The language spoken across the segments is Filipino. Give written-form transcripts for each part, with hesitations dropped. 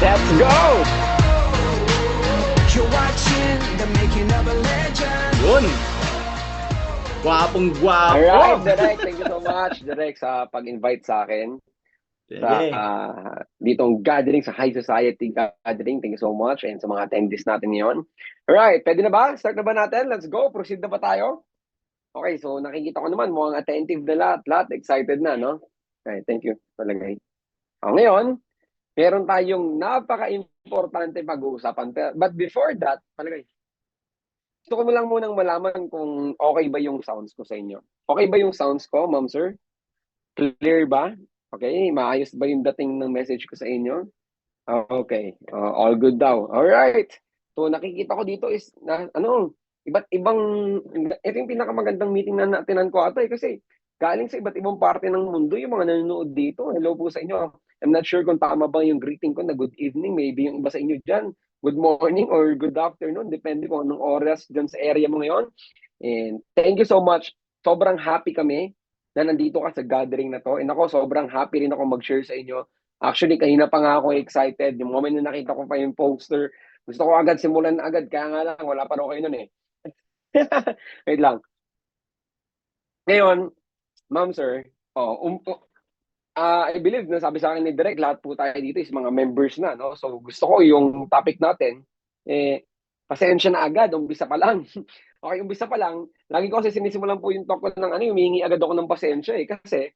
Let's go! You're watching the making of a legend. Yun. Gwapong Alright, gwapo. Derek, thank you so much, Derek, sa pag-invite sa akin sa Sige. ditong gathering, sa High Society gathering. Thank you so much. And sa mga attendees natin ngayon. Alright, pwede na ba? Start na ba natin? Let's go. Proceed na ba tayo? Okay, so nakikita ko naman, mukhang attentive na lahat. Lahat excited na, no? Okay, thank you. Palagay. Ngayon, meron tayong napaka-importante pag-uusapan. But before that, palagay, gusto ko lang munang malaman kung okay ba yung sounds ko sa inyo. Okay ba yung sounds ko, ma'am, sir? Clear ba? Okay, maayos ba yung dating ng message ko sa inyo? Okay, all good daw. All right. So nakikita ko dito is iba't ibang ito yung pinakamagandang meeting na natinan ko ata kasi galing sa iba't ibang parte ng mundo yung mga nanonood dito. Hello po sa inyo. I'm not sure kung tama ba yung greeting ko na good evening. Maybe yung iba sa inyo dyan, good morning or good afternoon. Depende kung anong oras dyan sa area mo ngayon. And thank you so much. Sobrang happy kami na nandito ka sa gathering na to. And ako, sobrang happy rin ako mag-share sa inyo. Actually, kanina pa nga ako excited. Yung moment na nakita ko pa yung poster, gusto ko agad simulan agad. Kaya nga lang, wala pa raw kayo nun eh. Wait lang. Ngayon, ma'am, sir, I believe na sabi sa akin ni Direk, lahat po tayo dito is mga members na, no? So gusto ko yung topic natin, pasensya na agad, umpisa pa lang. Okay, umpisa pa lang, lagi ko kasi sinisimulan po yung talk ko ng humihingi agad ako ng pasensya kasi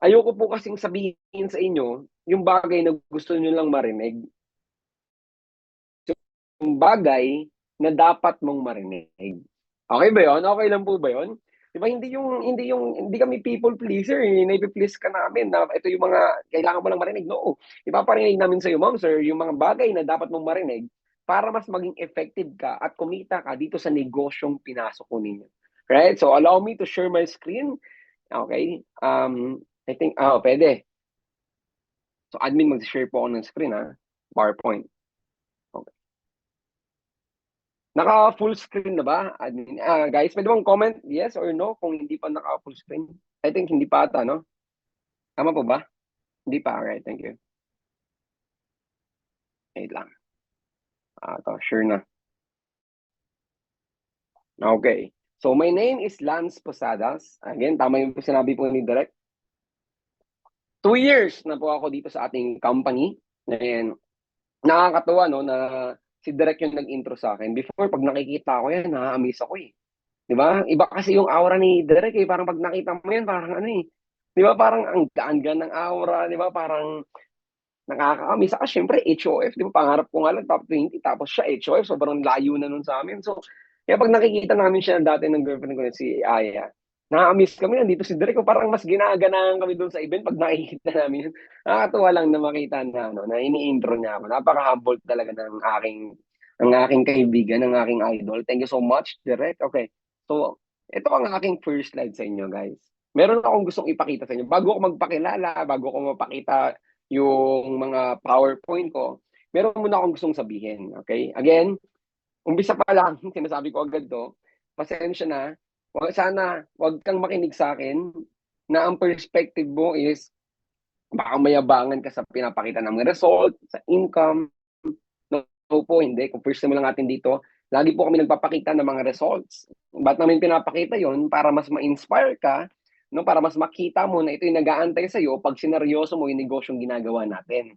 ayoko po kasing sabihin sa inyo yung bagay na gusto niyo lang marinig, yung bagay na dapat mong marinig. Okay ba 'yon? Okay lang po ba 'yon? 'Di ba hindi kami people pleaser, naipi-please ka namin na ito yung mga kailangan mo lang marinig. No, ipaparinig namin sa iyo, ma'am, sir, yung mga bagay na dapat mong marinig para mas maging effective ka at kumita ka dito sa negosyong pinasok ko ninyo. Right? So allow me to share my screen. Okay? I think pwede. So admin mag-share po ako ng screen PowerPoint. Okay. Naka full screen na ba? Admin. Guys, pwede bang comment yes or no kung hindi pa naka full screen? I think hindi pa ata, no? Tama po ba? Hindi pa. Alright, thank you. Wait lang. Sure na. Okay. So my name is Lance Posadas. Again, tama yung sinabi po ni Direk. 2 years na po ako dito sa ating company. And nakakatuwa, no, na si Direk yung nag-intro sa akin. Before, pag nakikita ko yan, na-amaze ako eh. Di ba? Iba kasi yung aura ni Direk eh. Parang pag nakita mo yan, parang ano eh. Di ba? Parang ang gaan-gaan ng aura. Di ba? Parang nakaka-amaze. Saka syempre, HOF. Di ba? Pangarap ko nga lang, top 20. Tapos siya, HOF. Sobrang layo na nun sa amin. So, kaya pag nakikita namin siya dati ng girlfriend ko na si Aya, na-amaze kami. Nandito si Direk. Parang mas ginaganahan kami doon sa event pag nakikita namin. Nakakatuwa lang na makita na, na ini-intro niya ako. Napaka-humble talaga ng aking kaibigan, ng aking idol. Thank you so much, Direk. Okay. So, ito ang aking first slide sa inyo, guys. Meron akong gustong ipakita sa inyo. Bago ako magpakilala, bago ako mapakita yung mga PowerPoint ko, meron muna akong gustong sabihin. Okay? Again, umpisa pa lang, sinasabi ko agad to, pasensya na, wag kang makinig sa akin na ang perspective mo is baka mayabangan ka sa pinapakita ng mga result, sa income. No po, hindi. Kung first time lang natin dito, lagi po kami nagpapakita ng mga results. Ba't namin pinapakita yon? Para mas ma-inspire ka, no? Para mas makita mo na ito yung nag-aantay sa'yo pag sineryoso mo yung negosyong ginagawa natin.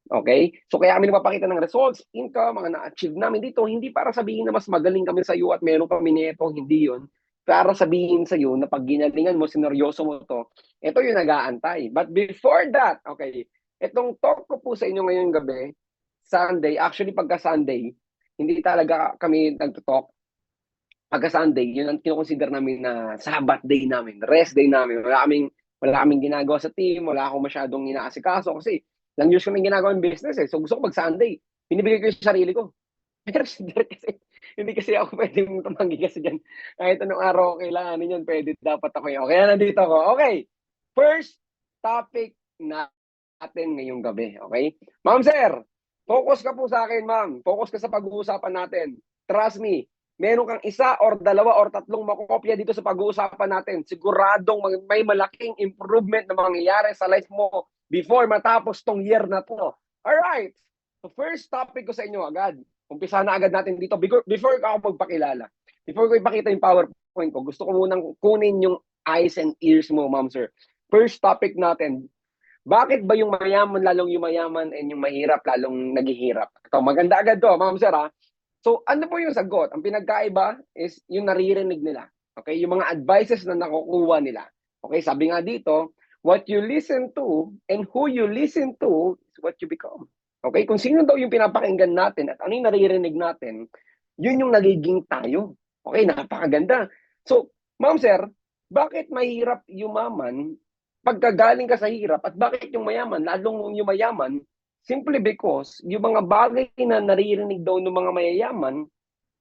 Okay? So kaya kami nagpapakita ng results, income, mga na-achieve namin dito, hindi para sabihin na mas magaling kami sa iyo at meron kami nito, hindi yon. Para sabihin sa iyo na pag ginalingan mo, sineryoso mo to, ito yung nag-aantay. But before that, okay, itong talk ko po sa inyo ngayong gabi, Sunday, actually pagka Sunday, hindi talaga kami nagto-talk. Pagka Sunday, yun ang kinoconsider namin na Sabbath day namin, rest day namin. Wala kaming ginagawa sa team, wala akong masyadong inaasikaso kasi lang years kami ginagawa ng business eh. So gusto ko pag Sunday, binibigay ko yung sarili ko. Pero kasi, hindi kasi ako pwedeng tumanggi kasi dyan. Kahit anong araw kailanganin yan, pwede dapat ako yun. Kaya nandito ako. Okay, first topic natin ngayong gabi. Okay? Ma'am sir, focus ka po sa akin, ma'am. Focus ka sa pag-uusapan natin. Trust me, meron kang isa or dalawa or tatlong makokopya dito sa pag-uusapan natin. Siguradong may malaking improvement na mangyayari sa life mo before matapos tong year na to. Alright. So first topic ko sa inyo agad. Umpisa na agad natin dito. Before ako magpakilala, before ko ipakita yung PowerPoint ko, gusto ko munang kunin yung eyes and ears mo, ma'am sir. First topic natin, bakit ba yung mayaman lalong yumayaman and yung mahirap lalong naghihirap? Ito, maganda agad to, ma'am sir ha. So ano po yung sagot? Ang pinagkaiba is yung naririnig nila. Okay, yung mga advices na nakukuha nila. Okay, sabi nga dito, what you listen to and who you listen to is what you become. Okay, kung sino daw yung pinapakinggan natin at ano yung naririnig natin, yun yung nagiging tayo. Okay, napakaganda. So, ma'am sir, bakit mahirap yumaman pagkagaling ka sa hirap at bakit yung mayaman, lalong yumayaman? Simply because yung mga bagay na naririnig daw ng mga mayayaman,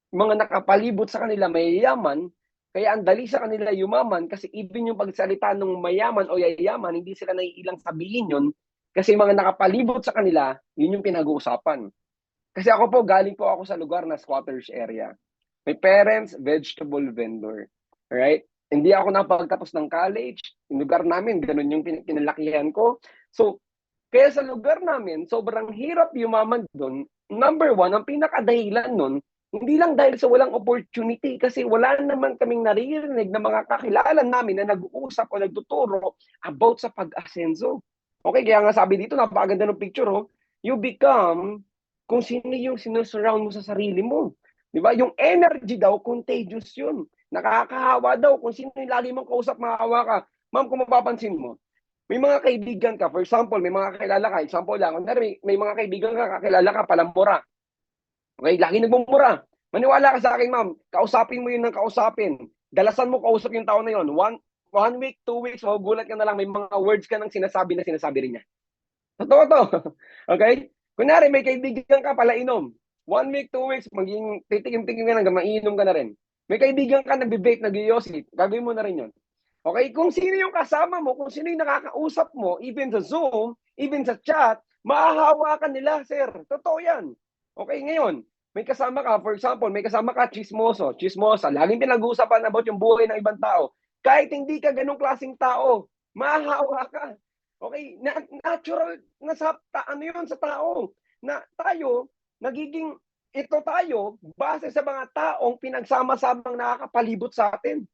mga nakapalibot sa kanila mayayaman, kaya ang dali sa kanila yumaman kasi even yung pagsalita ng mayaman o yayaman, hindi sila naiilang sabihin yun kasi mga nakapalibot sa kanila, yun yung pinag-uusapan. Kasi ako po, galing po ako sa lugar na squatters area. My parents, vegetable vendor. Right? Hindi ako napagtapos ng college. Yung lugar namin, ganun yung kinalakihan ko. So, kaya sa lugar namin, sobrang hirap yumaman doon. Number one, ang pinakadahilan nun, hindi lang dahil sa walang opportunity kasi wala naman kaming naririnig na mga kakilala namin na nag-uusap o nagtuturo about sa pag-asenso. Okay, kaya nga sabi dito, napakaganda ng picture, oh. You become kung sino yung sinusurround mo sa sarili mo. Di ba? Yung energy daw, contagious yun. Nakakahawa daw kung sino yung lagi mong kausap, makahawa ka. Ma'am, kung mapapansin mo, may mga kaibigan ka, for example, may mga kakilala ka, example lang, may mga kaibigan ka, kakilala ka, palambura. Okay, lagi nagmumura. Maniwala ka sa akin, ma'am, kausapin mo yun ng kausapin. Dalasan mo kausap yung tao na yun. One week, 2 weeks, magugulat ka na lang, may mga words ka nang sinasabi rin niya. Totoo to. Okay? Kunyari, may kaibigan ka pala inom. 1 week, 2 weeks, maging titikim-tikim ka na, mainom ka na rin. May kaibigan ka nagbe-bake, nag-yosi, gagawin mo na rin yun. Okay? Kung sino yung kasama mo, kung sino yung nakakausap mo, even sa Zoom, even sa chat, mahahawakan nila, sir. Totoo yan. Okay, ngayon, may kasama ka, for example, may kasama ka chismoso, chismosa, laging pinag-uusapan about yung buhay ng ibang tao. Kahit hindi ka ganong klaseng tao, mahahawa ka. Okay, natural na ano yun sa tao. Na tayo, nagiging ito tayo base sa mga taong pinagsama-samang nakakapalibot sa atin.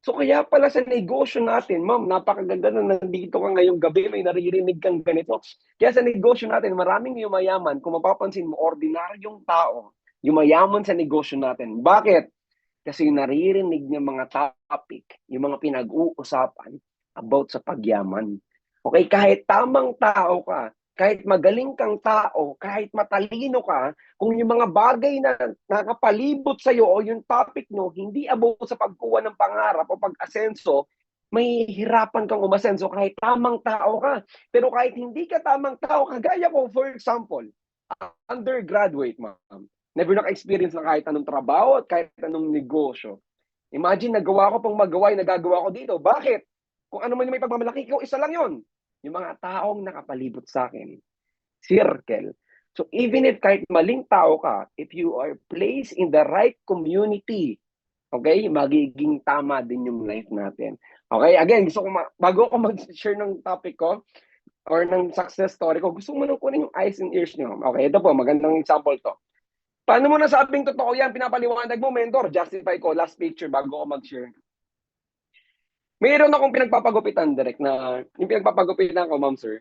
So kaya pala sa negosyo natin, ma'am, napakaganda na nandito ka ngayong gabi, may naririnig kang ganito. Kaya sa negosyo natin, maraming yumayaman. Kung mapapansin mo, ordinaryong tao, yumayaman sa negosyo natin. Bakit? Kasi yung naririnig niya mga topic, yung mga pinag-uusapan about sa pagyaman. Okay, kahit tamang tao ka, kahit magaling kang tao, kahit matalino ka, kung yung mga bagay na nakapalibot sa iyo o yung topic no, hindi about sa pagkuha ng pangarap o pag-asenso, may hirapan kang umasenso kahit tamang tao ka. Pero kahit hindi ka tamang tao, kagaya ko, for example, undergraduate, ma'am, never naka-experience na kahit anong trabaho at kahit anong negosyo. Imagine, nagawa ko pang magawa yung nagagawa ko dito. Bakit? Kung ano man yung may pagmamalaki ko, isa lang yon. Yung mga taong nakapalibot sa akin. Circle. So even if kahit maling tao ka, if you are placed in the right community, okay, magiging tama din yung life natin. Okay, again, gusto ko bago ako mag-share ng topic ko or ng success story ko, gusto mo nang kunin yung eyes and ears nyo. Okay, ito po, magandang example to. Paano mo nasabing totoo yan? Pinapaliwanag mo, mentor. Justify ko. Last picture bago ko mag-share. Mayroon akong pinagpapagupitan, direct na yung pinagpapagupitan ko, ma'am sir.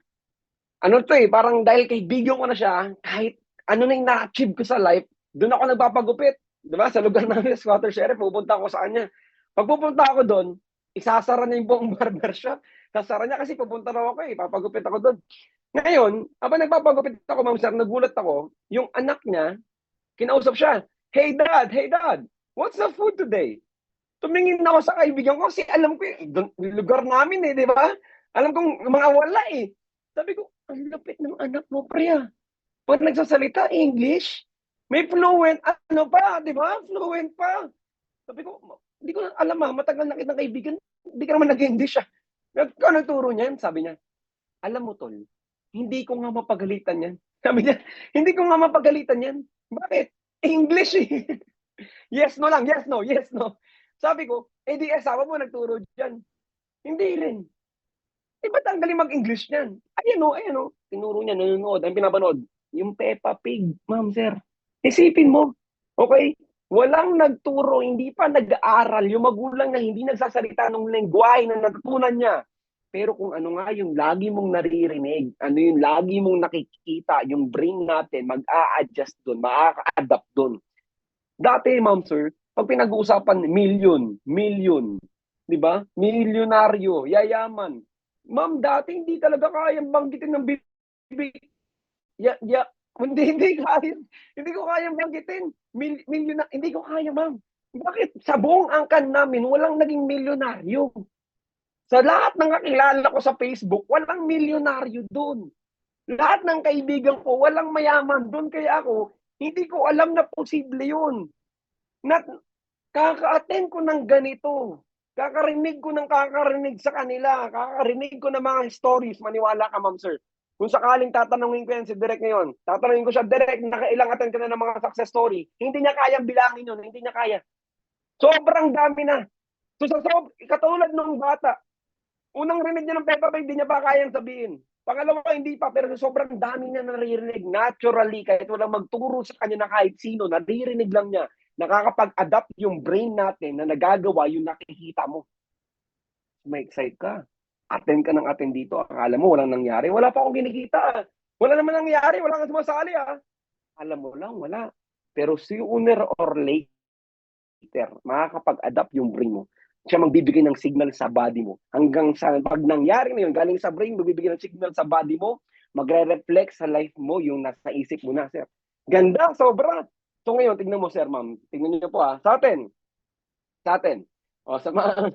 Ano to parang dahil kaibigan ko na siya, kahit ano na yung na-achieve ko sa life, doon ako nagpapagupit. Diba? Sa lugar namin, squatter sheriff, pupunta ako sa kanya. Pag pupunta ako doon, isasara niya yung buong barbershop. Sasara niya kasi pupunta raw ako papagupit ako doon. Ngayon, habang nagpapagupit ako, ma'am sir, nagulat ako, yung anak niya, kinausap siya, hey dad, what's the food today? Tumingin ako sa kaibigan ko kasi alam ko yung lugar namin di ba? Alam kong mga wala Sabi ko, ang lapit ng anak mo, pre. Pag nagsasalita English, may fluent, di ba? Fluent pa. Sabi ko, hindi ko alam matagal na kitang kaibigan, hindi ka naman nag-English Ano turo niya? Sabi niya, alam mo tol, hindi ko nga mapagalitan yan. Sabi niya, hindi ko nga mapagalitan yan. Bakit? English Yes, no lang. Yes, no. Yes, no. Sabi ko, di asawa mo nagturo dyan. Hindi rin. Ba't ang galing mag-English niyan? Ayan o. Tinuro niya, nanonood. Ang pinapanood. yung Peppa Pig, ma'am, sir. Isipin mo, okay? Walang nagturo, hindi pa nag-aaral, yung magulang na hindi nagsasalita ng lengguwahe na natutunan niya. Pero kung ano nga yung lagi mong naririnig, ano yung lagi mong nakikita, yung brain natin, mag-a-adjust doon, makaka-adapt doon. Dati, ma'am, sir, pag pinag-uusapan, million, di ba? Milyonaryo, yayaman. Ma'am, dati hindi talaga kayang banggitin ng bibig. Hindi kaya. Hindi ko kayang banggitin. Milyon, hindi ko kaya, ma'am. Bakit? Sa buong angkan namin, walang naging milyonaryo. Sa lahat ng kakilala ko sa Facebook, walang milyonaryo doon. Lahat ng kaibigan ko, walang mayaman doon. Kaya ako, hindi ko alam na posible yun. Na, kaka-attend ko ng ganito. Kakarinig ko ng kakarinig sa kanila. Kakarinig ko ng mga stories. Maniwala ka, ma'am, sir. Kung sakaling tatanungin ko yan si Direk ngayon, tatanungin ko siya, Direk, nakailang attend ka na ng mga success story. Hindi niya kayang bilangin yun. Hindi niya kaya. Sobrang dami na. So, katulad ng bata, unang rinig niya ng Peppa Pig, hindi niya pa kayang sabihin. Pangalawa, hindi pa, pero sobrang dami niya naririnig. Naturally, kahit walang magturo sa kanya na kahit sino, naririnig lang niya. Nakakapag-adapt yung brain natin na nagagawa yung nakikita mo. May excite ka. Attend ka ng attend dito. Akala mo walang nangyari. Wala pa akong kinikita. Wala naman nangyari. Wala kang sumasali. Alam mo lang, wala. Pero sooner or later, makakapag-adapt yung brain mo. Siya magbibigay ng signal sa body mo. Hanggang sa pag nangyari na yun, galing sa brain, magbibigay ng signal sa body mo, magre-reflect sa life mo yung nasa isip mo na, sir. Ganda, sobra. So ngayon, tignan mo, sir, ma'am. Tignan niyo po, sa atin. O, sa mga,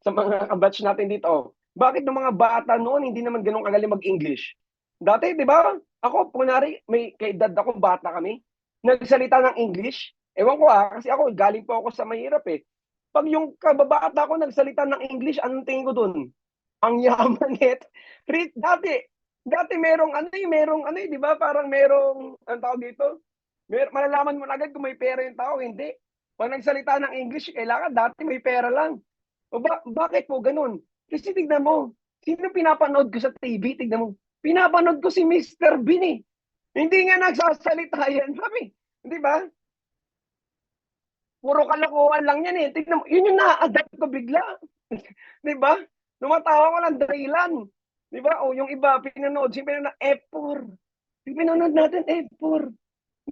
sa mga kabatch natin dito, bakit ng mga bata noon hindi naman ganun kagaling mag-English? Dati, di ba? Ako, kunwari, may kaedad ako, bata kami, nagsalita ng English. Ewan ko kasi ako, galing po ako sa mahirap eh. Pag yung kababata ko nagsalita ng English, anong tingin ko dun? Ang yaman net. Dati merong ano di ba? Parang merong, ang tawag dito? Malalaman mo na agad kung may pera yung tao, hindi. Pag nagsalita ng English, kailangan dati may pera lang. Bakit po ganun? Kasi tignan mo, sino pinapanood ko sa TV? Tignan mo, pinapanood ko si Mr. Bean eh. Hindi nga nagsasalita yan, mami. Di ba? Puro kalokohan lang yan eh. Tignan mo, yun yung na-adapt ko bigla. Di ba? Lumatawa ko ng dahilan. Di ba? O yung iba, pinanood, F4. Pinanood natin F4.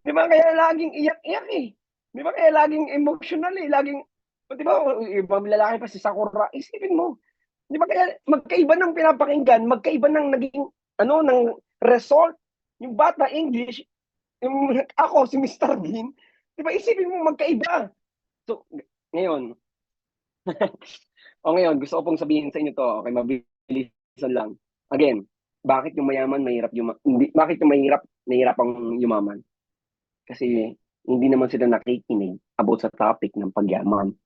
Di ba? Kaya laging iyak-iyak eh. Di ba? Kaya laging emotional eh. Laging, di ba? Ibang lalaki pa si Sakura. Isipin mo. Di ba? Kaya magkaiba ng pinapakinggan, magkaiba ng naging, ng result. Yung bata, English, yung ako, si Mr. Bean. Di ba? Isipin mo, magkaiba. So, ngayon, ngayon, gusto ko pong sabihin sa inyo to, okay, mabilisan lang. Again, bakit yung mayaman mahirap bakit yung mahirap ang yumaman? Kasi hindi naman sila nakikinig about sa topic ng pagyaman.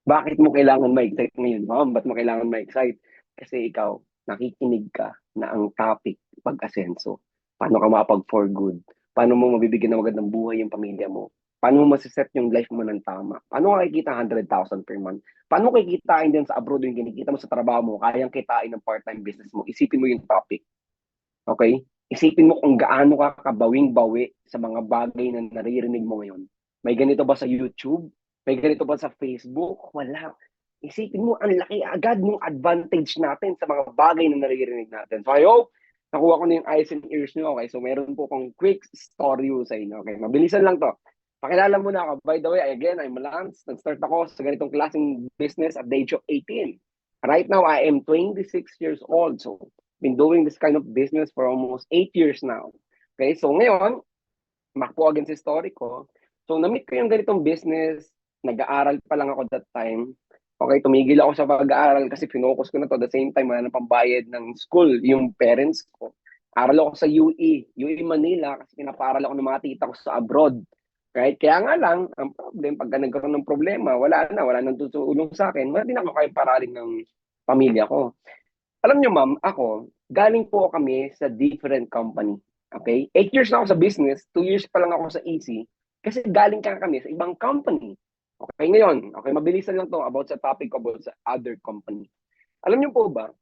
Bakit mo kailangan ma-excite ngayon? Ma'am, ba't mo kailangan ma-excite? Kasi ikaw, nakikinig ka na ang topic pag-asenso. Paano ka makapag for good? Paano mo mabibigyan ng magandang buhay yung pamilya mo? Paano mo masiset yung life mo ng tama? Paano ka kikita 100,000 per month? Paano mo kikitain din sa abroad yung kinikita mo sa trabaho mo? Kayang kitain ng part-time business mo? Isipin mo yung topic. Okay? Isipin mo kung gaano ka kabawing-bawi sa mga bagay na naririnig mo ngayon. May ganito ba sa YouTube? May ganito ba sa Facebook? Wala. Isipin mo, ang laki agad ng advantage natin sa mga bagay na naririnig natin. So I hope nakuha ko na yung eyes and ears nyo. Okay, so meron po akong quick story sa inyo. Okay, mabilisan lang to. Pakilala mo na ako. By the way, again, I'm Lance. Nag-start ako sa ganitong klaseng business at the age of 18. Right now, I am 26 years old. So, been doing this kind of business for almost 8 years now. Okay, so ngayon, makpo again sa story ko. So, na-meet ko yung ganitong business. Nag-aaral pa lang ako that time. Okay, tumigil ako sa pag-aaral kasi finokus ko na to. At the same time, wala nang pambayad ng school yung parents ko. Aral ako sa UE Manila kasi pinaparal ako ng mga tita ko sa abroad. Right? Kaya nga lang, ang problem, pagka nagkaroon ng problema, wala nang tutulong sa akin, wala din ako kaya paralin ng pamilya ko. Alam nyo, ma'am, ako, galing po kami sa different company. Okay? 8 years na ako sa business, 2 years pa lang ako sa EC, kasi galing kami sa ibang company. Okay, ngayon, okay, mabilisan lang to about sa topic about sa other company. Alam nyo po ba,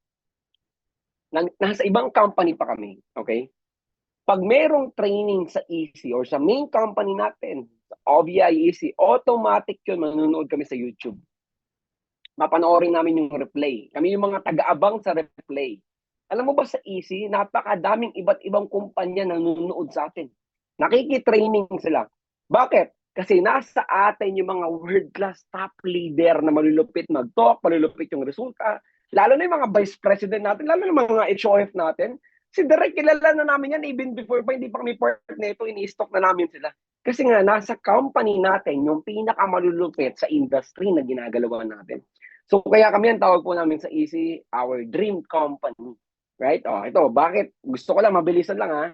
nasa ibang company pa kami, okay? Pag merong training sa EC or sa main company natin, sa OBI EC, automatic yun, manonood kami sa YouTube. Mapanoorin namin yung replay. Kami yung mga taga-abang sa replay. Alam mo ba sa EC, napakadaming iba't ibang kumpanya na nanonood sa atin. Nakikitraining sila. Bakit? Kasi nasa atin yung mga world-class top leader na malulupit mag-talk, malulupit yung resulta. Lalo na yung mga vice president natin, lalo na yung mga HOF natin. Si Derek, kilala na namin yan even before pa, hindi pa kami part nito, ini-stock na namin sila. Kasi nga, nasa company natin yung pinakamalulupit sa industry na ginagalawa natin. So, kaya kami ang tawag po namin sa EC, our dream company. Right? Oh, ito, bakit? Gusto ko lang, mabilisan lang ha.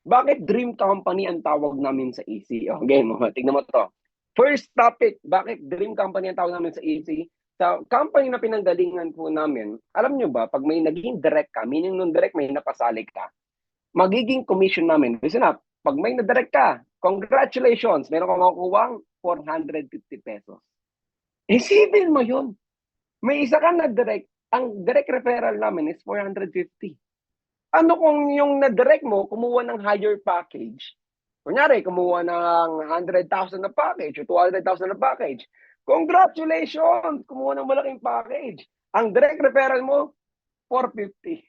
Bakit dream company ang tawag namin sa EC? Oh, again, tignan mo to. First topic, bakit dream company ang tawag namin sa EC? Sa company na pinanggalingan po namin, alam nyo ba, pag may naging direct ka, meaning nung direct may napasali ka, magiging commission namin. Listen up, pag may na-direct ka, congratulations, meron kang makukuha 450 pesos. Isipin mo yun. May isa ka na-direct, ang direct referral namin is 450. Ano kung yung na-direct mo, kumuha ng higher package? Kunyari, kumuha ng 100,000 na package o 200,000 na package. Congratulations! Kumuha ng malaking package. Ang direct referral mo, 450.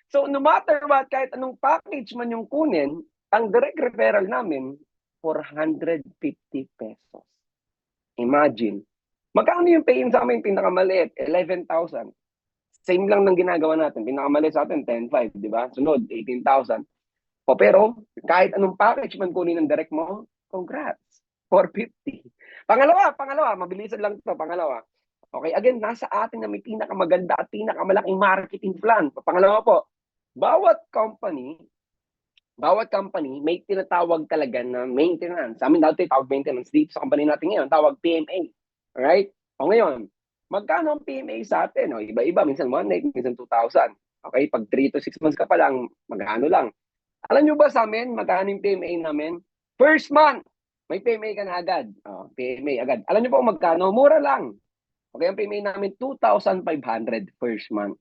So, no matter what, kahit anong package man yung kunin, ang direct referral namin, 450 pesos. Imagine. Magkano yung pay-in sa amin pinakamaliit? 11,000. Same lang ng ginagawa natin. Pinakamaliit sa atin, 10,500, di ba? Sunod, 18,000. O pero, kahit anong package man kunin ng direct mo, congrats. 450. Pangalawa, mabilisan lang to. Pangalawa. Okay, again, nasa atin na may pinakamaganda at pinakamalaking marketing plan. Pangalawa po, bawat company may tinatawag talaga na maintenance. Sa amin dati tawag maintenance. Dito sa company natin ngayon, tawag PMA. Alright? O ngayon, magkano ang PMA sa atin? O, iba-iba. Minsan 1,800, minsan 2,000. Okay? Pag 3 to 6 months ka pa lang, magkano lang. Alam nyo ba sa amin, magkano yung PMA namin? First month, may PMA ka na agad. O, PMA agad. Alam nyo po magkano? Mura lang. Okay, ang PMA namin, 2,500 first month.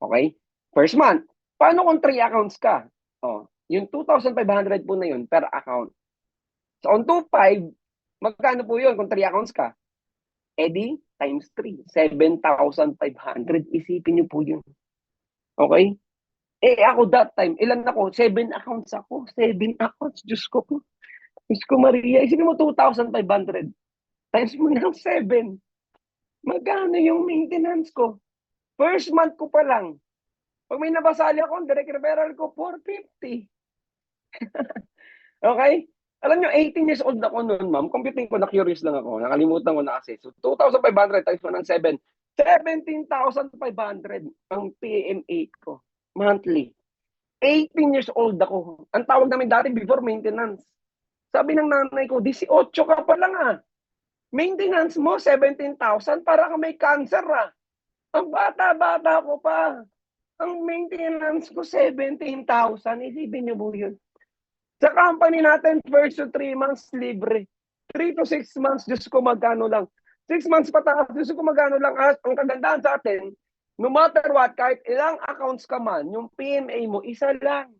Okay? First month. Paano kung 3 accounts ka? O, yung 2,500 po na yun per account. So, on 2,500, magkano po yun kung 3 accounts ka? Edi, times 3. 7,500. Isipin nyo po yun. Okay? Eh, ako that time, ilan ako? 7 accounts ako. 7 accounts. Diyos ko po. Diyos ko Maria. Isipin mo 2,500. Times mo ng 7. Magkano yung maintenance ko? First month ko pa lang. Pag may nabasali ako, direct referral ko, 450. Okay? Alam nyo, 18 years old ako noon, ma'am. Computing ko, na-curious lang ako. Nakalimutan ko na kasi. So, 2,500 times 1 ng 7. 17,500 ang PMA ko. Monthly. 18 years old ako. Ang tawag namin dati before maintenance. Sabi ng nanay ko, 18 ka pa lang ah. Maintenance mo, 17,000 para ka may cancer ah. Ang bata-bata ko pa. Ang maintenance ko, 17,000. Isipin niyo po yun. Sa company natin, first to 3 months, libre. 3 to 6 months, Diyos ko magkano lang. 6 months pataas, Diyos ko magkano lang. Ang kagandahan sa atin, no matter what, kahit ilang accounts ka man, yung PMA mo, isa lang.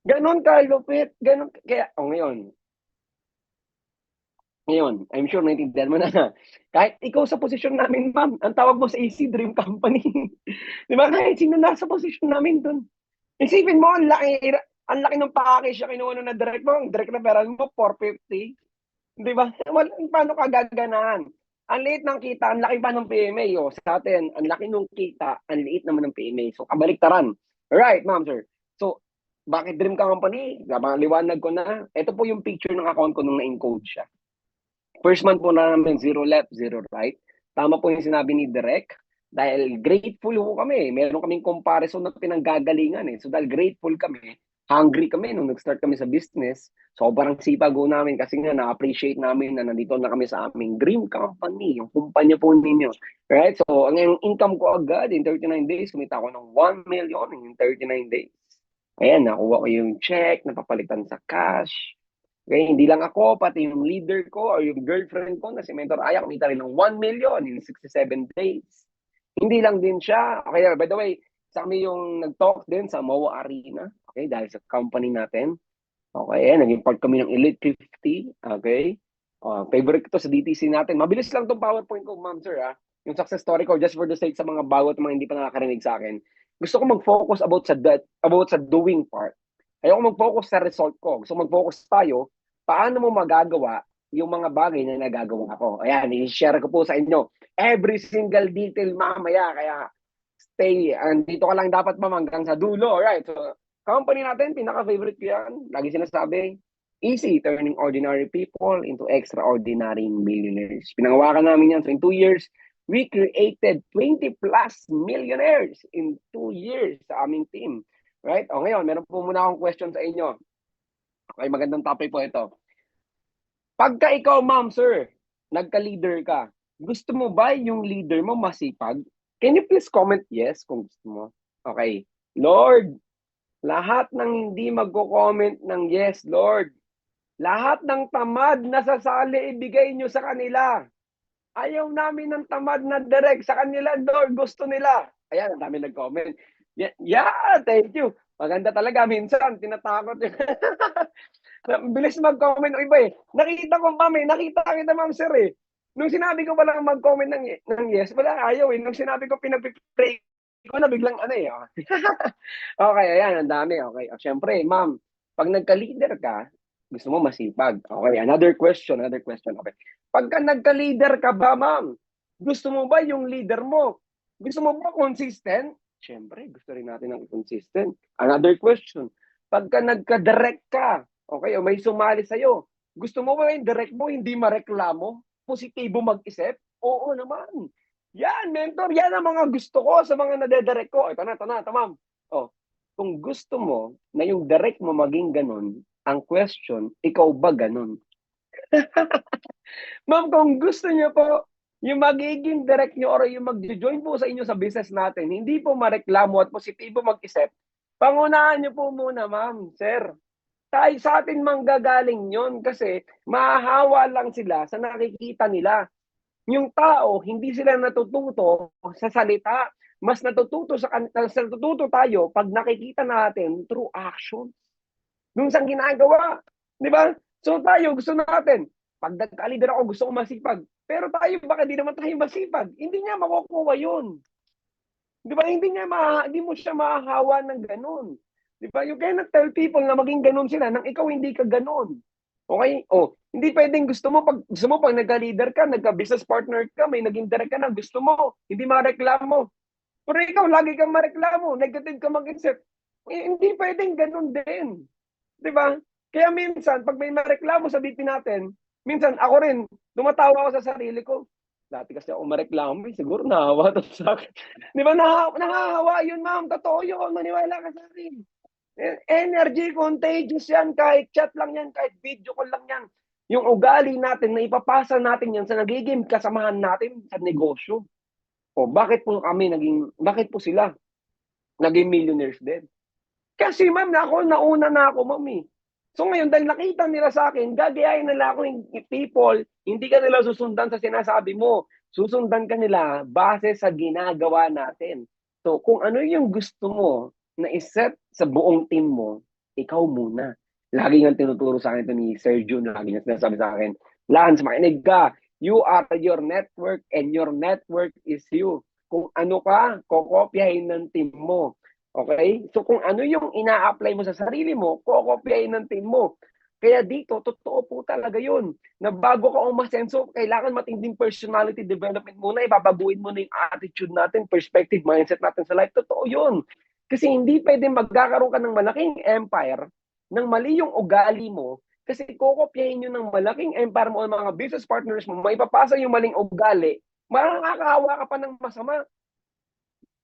Ganon ka, lupit. Ganon. Kaya, ngayon, I'm sure naintindihan mo na. Kahit ikaw sa posisyon namin, ma'am, ang tawag mo sa AC Dream Company. Di ba? Kahit sino nasa posisyon namin doon. Isipin mo, ang laki ng package na kinuha na direct mo. Ang direct referral mo, 450. Di ba? Paano ka gaganahan? Ang liit ng kita, ang laki pa ng PMA. O, sa atin, ang laki ng kita, ang liit naman ng PMA. So, kabaliktaran. Alright, ma'am, sir. So, bakit Dream Company? Liwanag ko na. Ito po yung picture ng account ko nung na-encode siya. First month po na namin, 0 left, 0 right. Tama po yung sinabi ni Direk. Dahil grateful po kami. Meron kaming comparison na pinanggagalingan eh. So dahil grateful kami, hungry kami nung nag-start kami sa business. Sobrang sipag po namin kasi nga na-appreciate namin na nandito na kami sa aming dream company, yung kumpanya po ninyo. Right? So ang income ko agad in 39 days, kumita ako ng 1 million in 39 days. Ayan, nakuha ko yung check, napapalitan sa cash. Okay, hindi lang ako, pati yung leader ko or yung girlfriend ko na si Mentor Aya, kumita rin ng 1 million in 67 days. Hindi lang din siya. Okay, by the way, kami yung nag-talk din sa MOA Arena. Okay, dahil sa company natin. Okay, ayan, naging part kami ng Elite 50. Okay. Favorite ko to sa DTC natin. Mabilis lang tong PowerPoint ko, ma'am, sir, ah. Yung success story ko, just for the sake sa mga bago at mga hindi pa nakakarinig sa akin. Gusto ko mag-focus about sa doing part. Ayoko mag-focus sa result ko. Gusto mag-focus tayo, paano mo magagawa yung mga bagay na nagagawa ko. Ayan, i-share ko po sa inyo every single detail mamaya. Kaya stay, andito ka lang dapat, ma'am, hanggang sa dulo. Alright, so company natin, pinaka-favorite ko yan. Lagi sinasabi, easy turning ordinary people into extraordinary millionaires. Pinangawakan namin yan. So in 2 years, we created 20 plus millionaires in 2 years sa aming team. Right? O ngayon, meron po muna akong question sa inyo. Okay, magandang topic po ito. Pagka ikaw, ma'am, sir, nagka-leader ka, gusto mo ba yung leader mo masipag? Can you please comment yes kung gusto mo? Okay. Lord, lahat ng hindi magko-comment ng yes, Lord. Lahat ng tamad na sasali, ibigay nyo sa kanila. Ayaw namin ng tamad na direct sa kanila, Lord. Gusto nila. Ayan, ang dami nag-comment. Yeah, thank you. Maganda talaga. Minsan, tinatakot. Bilis mag-comment ng iba eh. Nakita ko, ma'am, nakita kita, ma'am, sir eh. Nung sinabi ko palang mag-comment ng yes, wala, ayaw eh. Nung sinabi ko pinag-pray ko na biglang ano eh. Okay, ayan, ang dami. Okay, syempre, ma'am, pag nagka-leader ka, gusto mo masipag. Okay, another question. Okay. Pagka nagka-leader ka ba, ma'am, gusto mo ba yung leader mo? Gusto mo ba consistent? Syempre, gusto rin natin ng consistent. Another question. Pagka nagka-direct ka, okay, o may sumali sa'yo, gusto mo ba yung direct mo hindi mareklamo? Positibo mag-isip? Oo naman. Yan, mentor, yan ang mga gusto ko sa mga nade-direct ko. Ito na, ma'am. Oh, kung gusto mo na yung direct mo maging ganun, ang question, ikaw ba ganun? Ma'am, kung gusto niyo po, yung magiging direct nyo or yung mag-join po sa inyo sa business natin, hindi po mareklamo at positibo mag-isip, pangunahan niyo po muna, ma'am, sir. Tayo sa atin manggagaling yon kasi mahahawa lang sila sa nakikita nila. Yung tao, hindi sila natututo sa salita. Mas natututo tayo pag nakikita natin through action. Nung sa ginagawa. Di ba? So tayo, gusto natin. Pag nagka-leader ako, gusto ko masipag. Pero tayo, baka di naman tayo masipag. Hindi niya makukuha yun. Di ba? Hindi mo siya mahahawa ng ganun. Di ba? You cannot tell people na maging ganun sila nang ikaw hindi ka ganun. Okay? Oh, hindi pwedeng gusto mo pag nagka-leader ka, nagka-business partner ka, may naging direct ka na, gusto mo, hindi mareklamo. Pero ikaw, lagi kang mareklamo, negative ka mag-isip. Hindi pwedeng ganun din. Di ba? Kaya minsan, pag may mareklamo sa BP natin, minsan ako rin, tumatawa ako sa sarili ko. Dati kasi ako mareklamo, siguro nahawa to sa akin. Di ba? Nahahawa yun, ma'am. Totoo yun. Maniwala ka sa akin. Energy contagious yan. Kahit chat lang yan, kahit video call lang yan. Yung ugali natin, na ipapasa natin yan sa nagiging kasamahan natin sa negosyo. O bakit po sila naging millionaires din? Kasi ma'am, nauna na ako, ma'am eh. So ngayon, dahil nakita nila sa akin, gagayahin nila ako yung people, hindi ka nila susundan sa sinasabi mo. Susundan ka nila base sa ginagawa natin. So kung ano yung gusto mo na iset sa buong team mo, ikaw muna. Lagi nga tinuturo sa akin ito ni Sir Jun, lagi nga sinasabi sa akin, Lance, makinig ka. You are your network and your network is you. Kung ano ka, kokopyahin ng team mo. Okay? So kung ano yung ina-apply mo sa sarili mo, kokopyahin ng team mo. Kaya dito, totoo po talaga yun. Na bago ka umasenso, kailangan matinding personality development muna. Ipapabuin mo na yung attitude natin, perspective, mindset natin sa life. Totoo yun. Kasi hindi pwede magkakaroon ka ng malaking empire nang mali yung ugali mo kasi kokopyahin nyo ng malaking empire mo ang mga business partners mo, maipapasa yung maling ugali, makakaawa ka pa ng masama.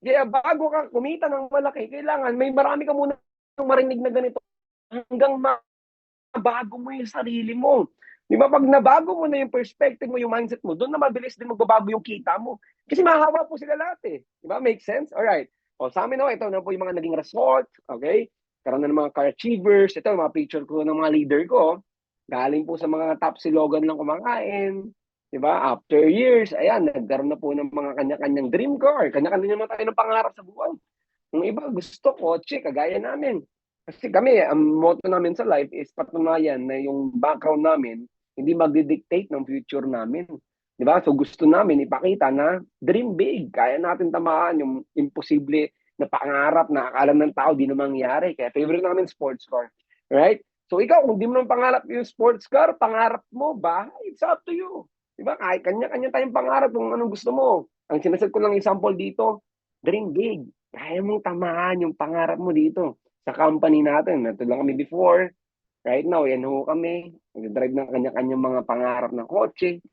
Kaya bago ka kumita ng malaki, kailangan may marami ka muna marinig na ganito hanggang mabago mo yung sarili mo. Di ba? Pag nabago mo na yung perspective mo, yung mindset mo, doon na mabilis din magbabago yung kita mo. Kasi mahahawa po sila lahat eh. Di ba? Make sense? Alright. O sa amin, ito na po yung mga naging resort. Okay? Karoon na ng mga car achievers. Ito, mga picture ko ng mga leader ko. Galing po sa mga top silogan lang kumakain. Diba? After years, ayan, nagkaroon na po ng mga kanya-kanyang dream car. Kanya-kanya naman tayo ng pangarap sa buhay. Yung iba gusto kotse, kagaya namin. Kasi kami, ang motto namin sa life is patunayan na yung background namin hindi magdi-dictate ng future namin. Di ba? So gusto namin ipakita na dream big. Kaya natin tamaan yung imposible na pangarap na akala ng tao di na mangyari. Kaya favorite namin sports car. Right? So ikaw, kung di mo nang pangarap yung sports car, pangarap mo ba? It's up to you. Di ba? Kahit kanya-kanya tayong pangarap kung anong gusto mo. Ang sinasagot ko lang example dito, dream big. Kaya mong tamaan yung pangarap mo dito sa company natin. Ito lang kami before. Right now, yan ho kami. Nag-drive ng kanya-kanyang mga pangarap na kotse.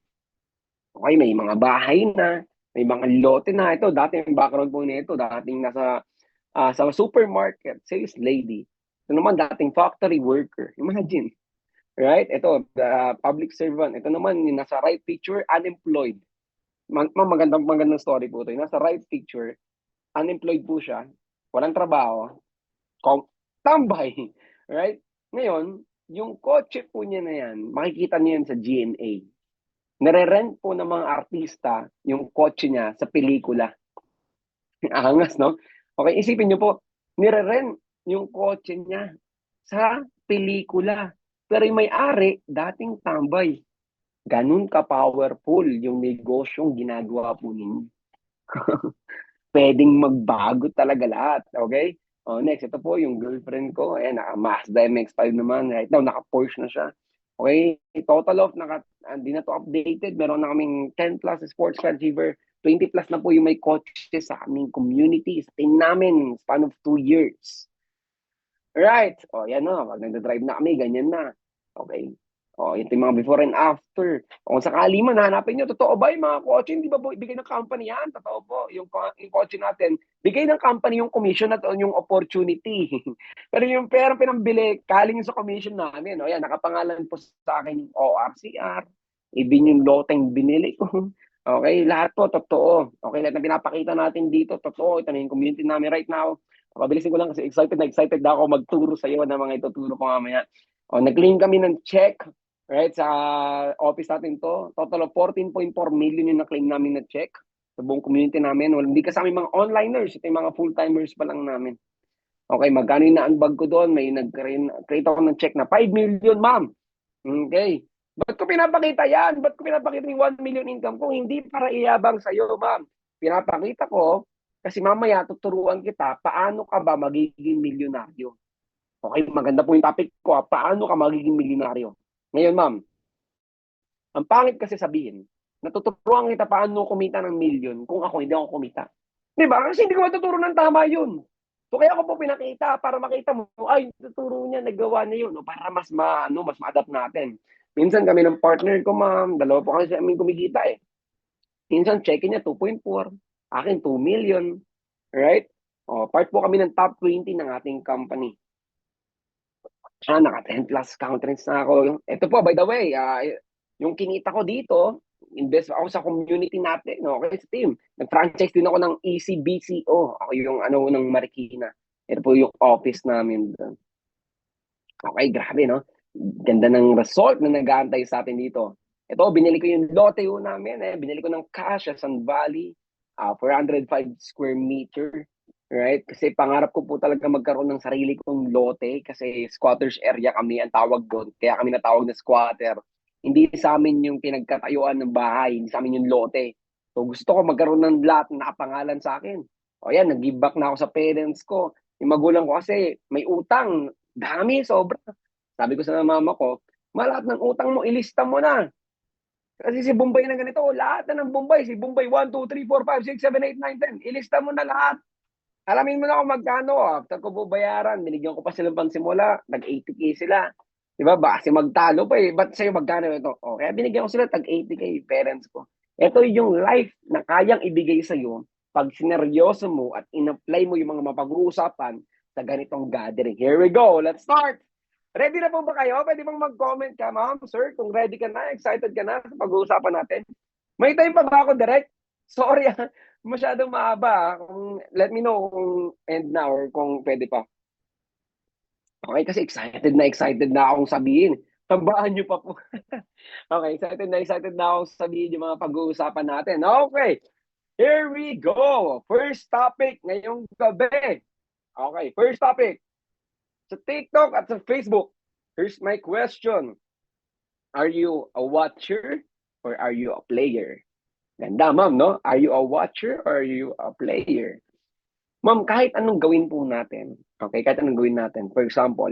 Okay, may mga bahay na. May mga lote na. Ito, dati yung background po nito. Dating nasa sa supermarket, sales lady. Ito naman, dating factory worker. Imagine. Right? Ito, public servant. Ito naman, yung nasa right picture, unemployed. Magandang story po ito. Nasa right picture, unemployed po siya. Walang trabaho. Tambay. Right? Ngayon, yung kotse po niya na yan, makikita niyo yan sa GMA. Nare-rent po ng mga artista yung kotse niya sa pelikula. Angas, no? Okay, isipin niyo po, nire-rent yung kotse niya sa pelikula. Pero yung may-ari, dating tambay. Ganun ka-powerful yung negosyong ginagawa po ninyo. Pwedeng magbago talaga lahat. Okay? Oh, next, ito po yung girlfriend ko. Ayan, naka Mazda MX-5 naman. Right now, naka Porsche na siya. Okay? Total of, hindi na to updated. Meron na kaming 10 plus sports car achiever. 20 plus na po yung may kotse sa aming community. Sa team namin, span of 2 years. Right. O, yan na. Pag nagda-drive na kami, ganyan na. Okay. O, ito yung mga before and after. O, kung sakali man, hanapin nyo, totoo ba yung mga kotse? Hindi ba bigay ng company yan? Totoo po, yung kotse natin. Bigay ng company yung commission at yung opportunity. Pero yung pera pinambili, kaling sa commission namin. O, yan, nakapangalan po sa akin yung ORCR. Even yung loteng binili ko. Okay, lahat po, totoo. Okay, lahat na pinapakita natin dito, totoo. Ito na yung community namin right now. Pabilisin ko lang kasi excited na ako magturo sa iyo ng mga ituturo ko mamaya. O, nag-claim kami ng check, right, sa office natin to. Total of 14.4 million yung na-claim namin na check sa buong community namin. Well, hindi kasama yung mga onliners, ito yung mga full-timers pa lang namin. Okay, magkano yung na-unbag ko doon? May nag-create ako ng check na 5 million, ma'am. Okay. Ba't ko pinapakita yan? Ba't ko pinapakita yung 1 million income ko? Hindi para iyabang sa'yo, ma'am. Pinapakita ko kasi mamaya tuturuan kita paano ka ba magiging milyonaryo. Okay, maganda po yung topic ko. Paano ka magiging milyonaryo? Ngayon, ma'am, ang pangit kasi sabihin, natuturuan kita paano kumita ng million kung ako hindi ako kumita. Di ba? Kasi hindi ko matuturo ng tama yun. So kaya ako po pinakita para makita mo, ay, tuturo niya, nagawa niya yun. O para mas ma-adapt natin. Minsan kami ng partner ko, ma'am, dalawa po kasi kami kumikita eh. Minsan check-in niya 2.4, akin 2 million, right? O, part po kami ng top 20 ng ating company. Naka 10 plus counterings na ako. Ito po, by the way, yung kinita ko dito, invest ako sa community natin, okay, sa team. Nag-franchise din ako ng ECBCO. Ako yung ng Marikina. Ito po yung office namin doon. Okay, grabe, no? Ganda ng result na nag-aantay sa atin dito. Ito, binili ko yung lote yun namin. Binili ko ng cash sa Sun Valley, 405 square meter. Right? Kasi pangarap ko po talaga magkaroon ng sarili kong lote kasi squatters area kami ang tawag doon. Kaya kami natawag na squatter. Hindi sa amin yung pinagkatayuan ng bahay, hindi sa amin yung lote. So gusto ko magkaroon ng lot na nakapangalan sa akin. O yan, nag-give back na ako sa parents ko. Yung magulang ko kasi may utang. Dami, sobra. Sabi ko sa mama ko, lahat ng utang mo, ilista mo na. Kasi si Bombay na ganito, lahat na ng Bombay. Si Bombay 1, 2, 3, 4, 5, 6, 7, 8, 9, 10. Ilista mo na lahat. Alamin mo na kung magkano. After ko po bayaran, binigyan ko pa silang pansimula. Nag-80K sila. Diba? Ba? Kasi magtalo pa eh. Ba't sa'yo magkano ito? O, kaya binigyan ko sila tag-80K, parents ko. Ito yung life na kayang ibigay sa'yo pag sineryoso mo at in-apply mo yung mga mapag-uusapan sa ganitong gathering. Here we go. Let's start. Ready na po ba kayo? Pwede bang mag-comment ka, ma'am, sir? Kung ready ka na, excited ka na sa pag-uusapan natin. May time pa ba ako direct? Sorry, masyadong mahaba. Let me know kung end na or kung pwede pa. Okay, kasi excited na akong sabihin. Tambaan nyo pa po. Okay, excited na akong sabihin yung mga pag-uusapan natin. Okay, here we go. First topic ngayong gabi. Okay, first topic. Sa TikTok at sa Facebook, here's my question. Are you a watcher or are you a player? Ganda, ma'am, no? Are you a watcher or are you a player? Ma'am, kahit anong gawin po natin, okay, kahit anong gawin natin, for example,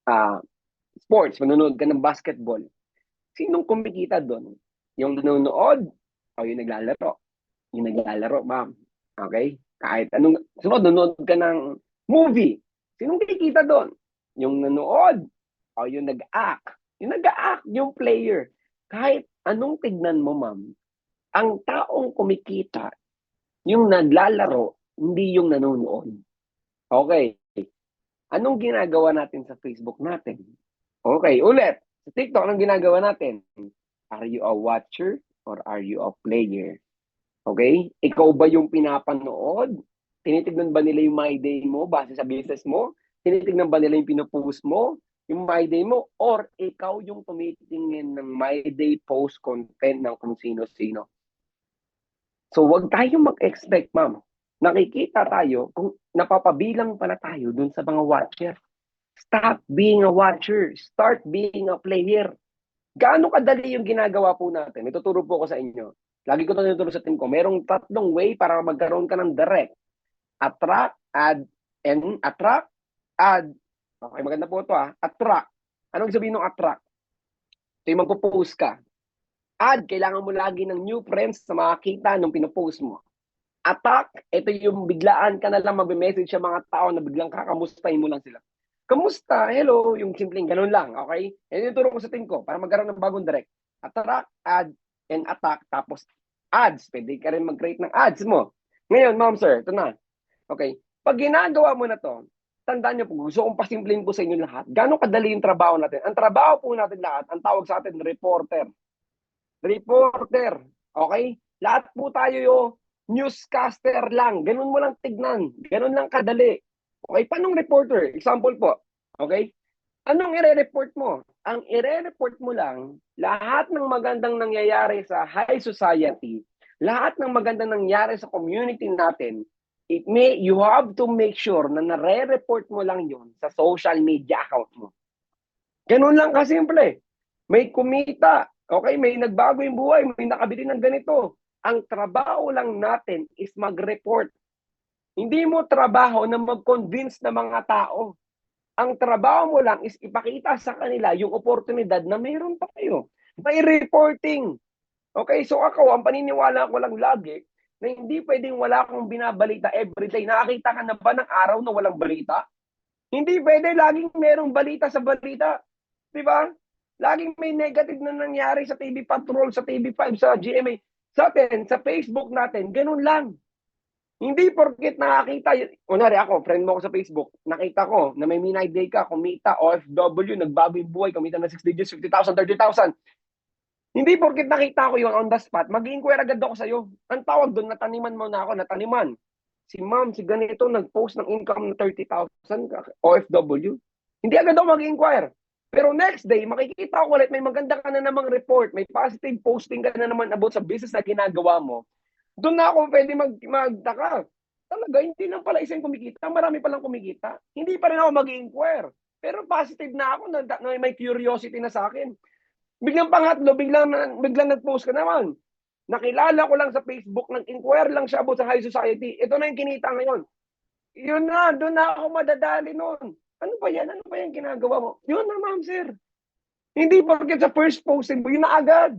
ah sports, manonood ka ng basketball, sinong kumikita doon? Yung nanonood o yung naglalaro? Yung naglalaro, ma'am. Okay? Kahit anong, sunod, nanonood ka ng movie, sinong kikita doon? Yung nanood o yung nag-act? Yung nag-act, yung player. Kahit anong tignan mo, ma'am, ang taong kumikita, yung naglalaro, hindi yung nanonood. Okay. Anong ginagawa natin sa Facebook natin? Okay, ulit. Sa TikTok, anong ginagawa natin? Are you a watcher or are you a player? Okay? Ikaw ba yung pinapanood? Tinitignan ba nila yung My Day mo base sa business mo? Tinitignan ba nila yung pinupost mo? Yung My Day mo? Or ikaw yung tumitingin ng My Day post content ng kung sino-sino? So, wag tayong mag-expect, ma'am. Nakikita tayo kung napapabilang pala tayo dun sa mga watcher. Stop being a watcher. Start being a player. Gaano kadali yung ginagawa po natin? May tuturo po ko sa inyo. Lagi ko ito tinuturo sa team ko. Merong 3 way para magkaroon ka ng direct. Attract, add, and attract, add. Okay, maganda po ito Attract. Anong sabihin ng attract? Ito yung magpo-post ka. Add, kailangan mo lagi ng new friends na makakita nung pinopost mo. Attack, ito yung biglaan ka na lang mag-message sa mga tao na biglang kakamustahin mo lang sila. Kamusta? Hello, yung simpleng ganun lang, okay? Yan yung turo ko sa team ko para magkaroon ng bagong direct. Attract, add, and attack, tapos ads. Pwede ka rin mag-create ng ads mo. Ngayon, ma'am, sir, ito na. Okay, pag ginagawa mo na to, tandaan niyo po, gusto kong pasimplin po sa inyo lahat. Gano'ng kadali yung trabaho natin? Ang trabaho po natin lahat, ang tawag sa atin, reporter. Reporter. Okay? Lahat po tayo yung newscaster lang. Ganun mo lang tignan. Ganun lang kadali. Okay? Paanong reporter? Example po. Okay? Anong ire-report mo? Ang ire-report mo lang, lahat ng magandang nangyayari sa high society, lahat ng magandang nangyayari sa community natin, you have to make sure na nare-report mo lang yon sa social media account mo. Ganun lang kasimple. May kumita, okay, may nagbago yung buhay, may nakabili ng ganito. Ang trabaho lang natin is mag-report. Hindi mo trabaho na mag-convince ng mga tao. Ang trabaho mo lang is ipakita sa kanila yung oportunidad na mayroon pa kayo. May reporting. Okay, so ako, ang paniniwala ko lang lagi, na hindi pwedeng wala akong binabalita everyday. Nakakita ka na ba ng araw na walang balita? Hindi pwede, laging merong balita sa balita. Di ba? Laging may negative na nangyari sa TV Patrol, sa TV5, sa GMA. Sa atin, sa Facebook natin, ganun lang. Hindi porket nakakita, kunwari ako, friend mo ako sa Facebook, nakita ko na may minay day ka, kumita, OFW, nagbago yung buhay, kumita na 6 digits, 50,000, 30,000. Hindi porket nakita ko yung on the spot, mag-inquire agad ako sa'yo. Ang tawag doon, nataniman mo na ako, nataniman. Si ma'am, si ganito, nag-post ng income na 30,000, OFW. Hindi agad ako mag-inquire. Pero next day, makikita ko ulit, may maganda ka na namang report, may positive posting ka na naman about sa business na ginagawa mo. Doon na ako pwede magtaka. Talaga, hindi lang pala isang kumikita, marami palang kumikita. Hindi pa rin ako mag-inquire. Pero positive na ako na may curiosity na sa akin. Biglang pangatlo, biglang nag-post ka naman. Nakilala ko lang sa Facebook, nag-inquire lang siya about sa high society. Ito na yung kinita ngayon. Yun na, doon na ako madadali noon. Ano ba yan? Ano ba yung ginagawa mo? Yun na, ma'am, sir. Hindi porket sa first posting mo, yun na agad.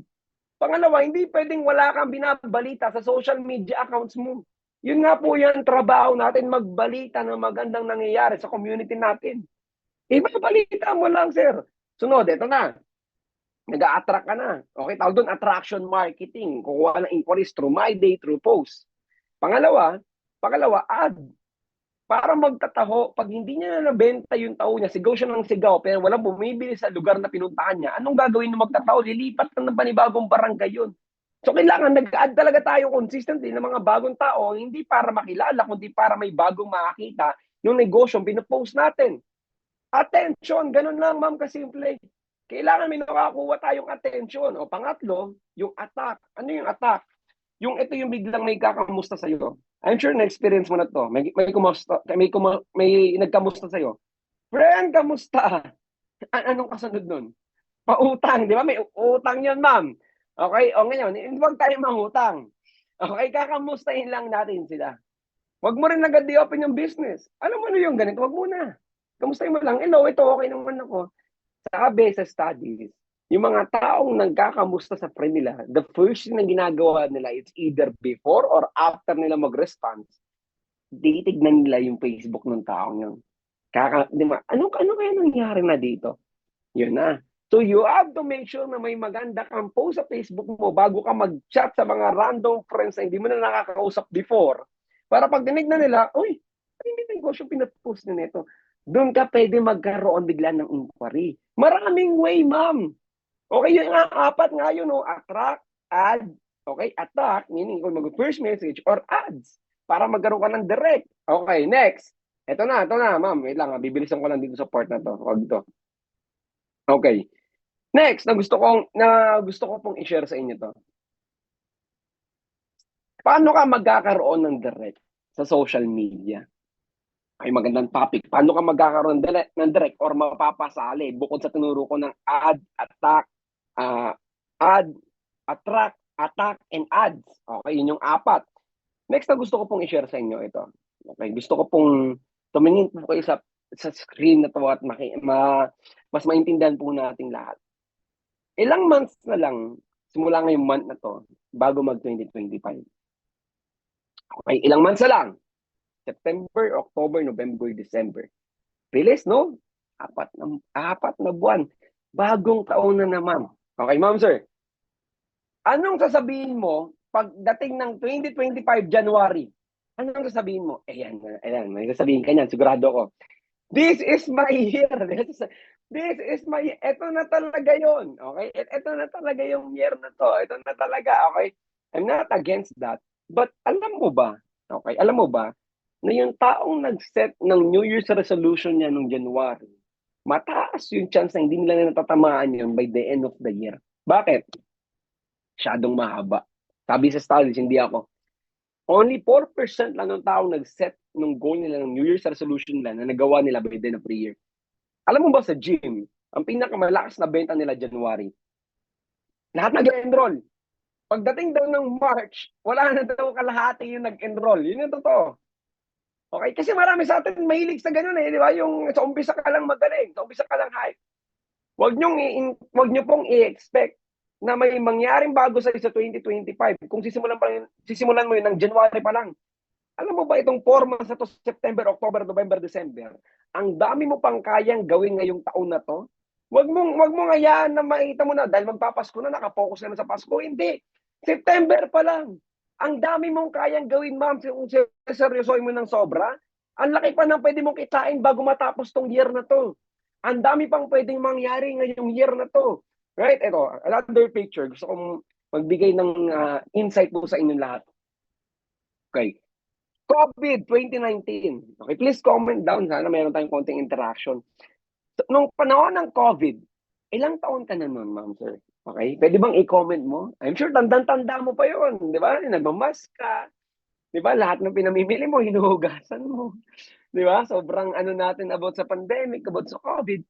Pangalawa, hindi pwedeng wala kang binabalita sa social media accounts mo. Yun nga po yan, trabaho natin, magbalita ng magandang nangyayari sa community natin. Ibabalita mo lang, sir. Sunod, ito na. Nag-a-attract ka na. Okay, tawag doon attraction marketing. Kukuha ng inquiries through My Day, through post. Pangalawa, ad. Para magtataho, pag hindi niya na nabenta yung taho niya, sigaw siya ng sigaw, pero walang bumibili sa lugar na pinuntahan niya, anong gagawin ng magtataho? Lilipat ng panibagong barangay yun. So kailangan nag-add talaga tayo consistently ng mga bagong tao, hindi para makilala, kundi para may bagong makakita yung negosyong pinopost natin. Attention, ganun lang, ma'am, kasimple. Kailangan may nakakuha tayong attention. O pangatlo, yung attack. Ano yung attack? Yung ito yung biglang may kakamusta sa'yo. I'm sure na-experience mo na to. May nagkamusta sa'yo. Friend, kamusta? Anong kasunod nun? Pautang, di ba? May utang yun, ma'am. Okay? O ngayon, huwag tayo mangutang. Okay? Kakamustahin lang natin sila. Huwag mo rin agad i-open yung business. Alam mo ano yung ganito? Huwag muna. Kamustahin mo lang. Hello, ito okay naman ako. Sabi sa studies, yung mga taong nagkakamusta sa friend nila, the first thing na ginagawa nila, it's either before or after nila mag-response, titignan nila yung Facebook ng taong yun. Di ba? Ano kaya nangyari na dito? Yun na. So you have to make sure na may maganda kang post sa Facebook mo bago ka mag-chat sa mga random friends na hindi mo na nakakausap before. Para pag tinignan nila, uy, hindi negosyo pinapost na nito. Doon ka pwede magkaroon bigla ng inquiry. Maraming way, ma'am. Okay, yun nga, apat nga yun, no? Attract, add, okay, attack, meaning kung mag-first message, or ads, para magkaroon ka ng direct. Okay, next. Ito na, ma'am. Wait lang, bibilisan ko lang dito sa part na to. Huwag to. Okay. Next, na gusto ko pong i-share sa inyo to. Paano ka magkakaroon ng direct sa social media? Ay, magandang topic. Paano ka magkakaroon ng direct or mapapasali bukod sa tinuro ko ng add, attack, attract, attack, and ads. Okay, yun yung apat. Next na gusto ko pong i-share sa inyo ito. Okay, gusto ko pong tumingin po kayo sa screen na to at mas maintindihan po nating lahat. Ilang months na lang, simula ngayong month na to, bago mag-2025. Okay, ilang months na lang. September, October, November, December. Bilis, no? Apat na buwan. Bagong taon na naman. Okay, ma'am, sir. Anong sasabihin mo pagdating ng 2025 January? Anong sasabihin mo? Ayan, may sasabihin ka niyan, sigurado ko. This is my year. This is my, eto na talaga yon. Okay? Eto na talaga yung year na to. Eto na talaga, okay? I'm not against that. But alam mo ba, okay, alam mo ba, na yung taong nag-set ng New Year's resolution niya noong January, mataas yung chance na hindi nila natatamaan yun by the end of the year. Bakit? Masyadong mahaba. Sabi sa studies, hindi ako. Only 4% lang ng taong nag-set ng goal nila ng New Year's resolution nila na nagawa nila by the end of the year. Alam mo ba sa gym, ang pinakamalakas na benta nila January, lahat nag-enroll. Pagdating daw ng March, wala na daw kalahati yung nag-enroll. Yun yung totoo. Okay? Kasi marami sa atin mahilig sa ganun eh. Di ba? Yung sa umpisa ka lang magaling, sa umpisa ka lang hype. Huwag nyo pong i-expect na may mangyaring bago sa 2025 kung sisimulan mo yun ng January pa lang. Alam mo ba itong 4 months na to, September, October, November, December, ang dami mo pang kayang gawin ngayong taon na to? Huwag mong hayaan na makita mo na dahil magpapasko na, nakapokus na sa Pasko. Hindi. September pa lang. Ang dami mong kayang gawin, ma'am, kung seryosoy mo ng sobra. Ang laki pa ng pwede mong kitain bago matapos tong year na to. Ang dami pang pwedeng mangyari ngayong year na to. Right? Ito, another picture. Gusto kong magbigay ng insight po sa inyong lahat. Okay. COVID 2019. Okay, please comment down. Sana mayroon tayong konting interaction. So, nung panahon ng COVID, ilang taon ka na nun, ma'am, sir? Okay? Pwede bang i-comment mo? I'm sure tandang-tanda mo pa yun. Di ba? Nagmamask ka. Di ba? Lahat ng pinamimili mo, hinuhugasan mo. Di ba? Sobrang ano natin about sa pandemic, about sa COVID.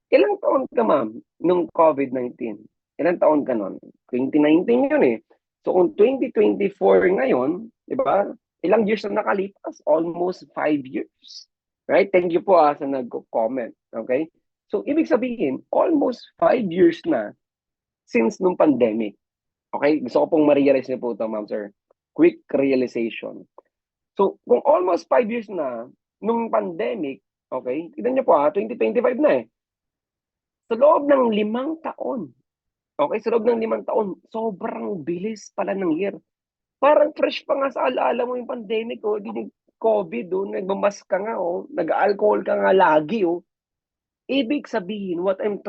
Ilang taon ka, ma'am, nung COVID-19? Ilang taon ka nun? 2019 yun eh. So, kung 2024 ngayon, di ba? Ilang years na nakalipas? Almost 5 years. Right? Thank you po sa nag-comment. Okay? So, ibig sabihin, almost 5 years na since nung pandemic. Okay? Gusto ko pong ma-realize niyo po ito, ma'am, sir. Quick realization. So, kung almost 5 years na nung pandemic, okay? Tignan niyo po 2025 na eh. Sa loob ng 5 taon, okay? Sa loob ng 5 taon, sobrang bilis pala ng year. Parang fresh pa nga sa alaala mo yung pandemic, di COVID, nagmamask ka nga, nag-alcohol ka nga lagi, Ibig sabihin, what I'm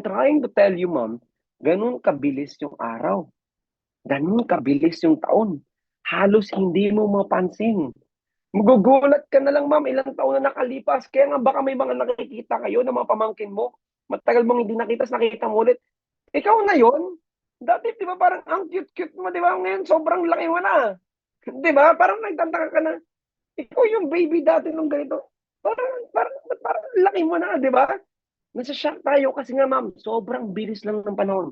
trying to tell you, ma'am, ganun kabilis yung araw. Ganun kabilis yung taon. Halos hindi mo mapansin. Magugulat ka na lang, ma'am, ilang taon na nakalipas. Kaya nga baka may mga nakikita kayo na mga pamangkin mo. Matagal mong hindi nakita mo ulit. Ikaw na yon. Dati, di ba, parang ang cute-cute mo, di ba? Ngayon, sobrang laki mo na. Di ba? Parang nagtataka ka na, ikaw yung baby dati nung ganito. Parang laki mo na, di ba? Nasa shock tayo kasi nga ma'am, sobrang bilis lang ng panahon.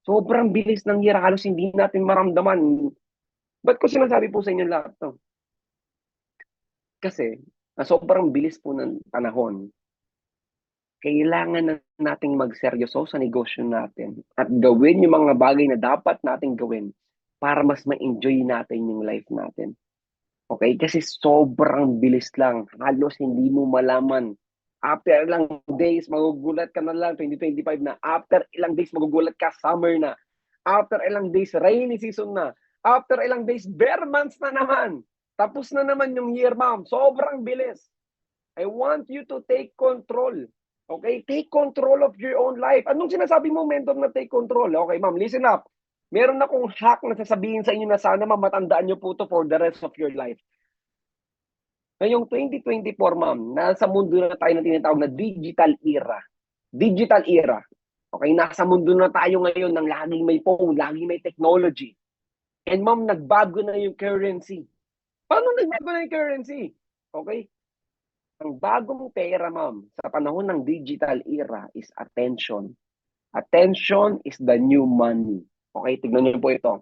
Sobrang bilis ng year, halos hindi natin maramdaman. Ba't ko sinasabi po sa inyo lahat to? Kasi, na sobrang bilis po ng panahon, kailangan na nating magseryoso sa negosyo natin at gawin yung mga bagay na dapat nating gawin para mas ma-enjoy natin yung life natin. Okay? Kasi sobrang bilis lang. Halos hindi mo malaman. After ilang days, magugulat ka na lang, 2025 na. After ilang days, magugulat ka, summer na. After ilang days, rainy season na. After ilang days, bare months na naman. Tapos na naman yung year, ma'am. Sobrang bilis. I want you to take control. Okay? Take control of your own life. Anong sinasabi mo, mentor, na take control? Okay, ma'am, listen up. Meron akong hack na sasabihin sa inyo na sana matandaan nyo po to for the rest of your life. Ngayong 2024, ma'am, nasa mundo na tayo na tinatawag na digital era. Digital era. Okay, nasa mundo na tayo ngayon ng laging may phone, laging may technology. And ma'am, nagbago na yung currency. Paano nagbago na yung currency? Okay? Ang bagong pera, ma'am, sa panahon ng digital era is attention. Attention is the new money. Okay, tignan niyo po ito.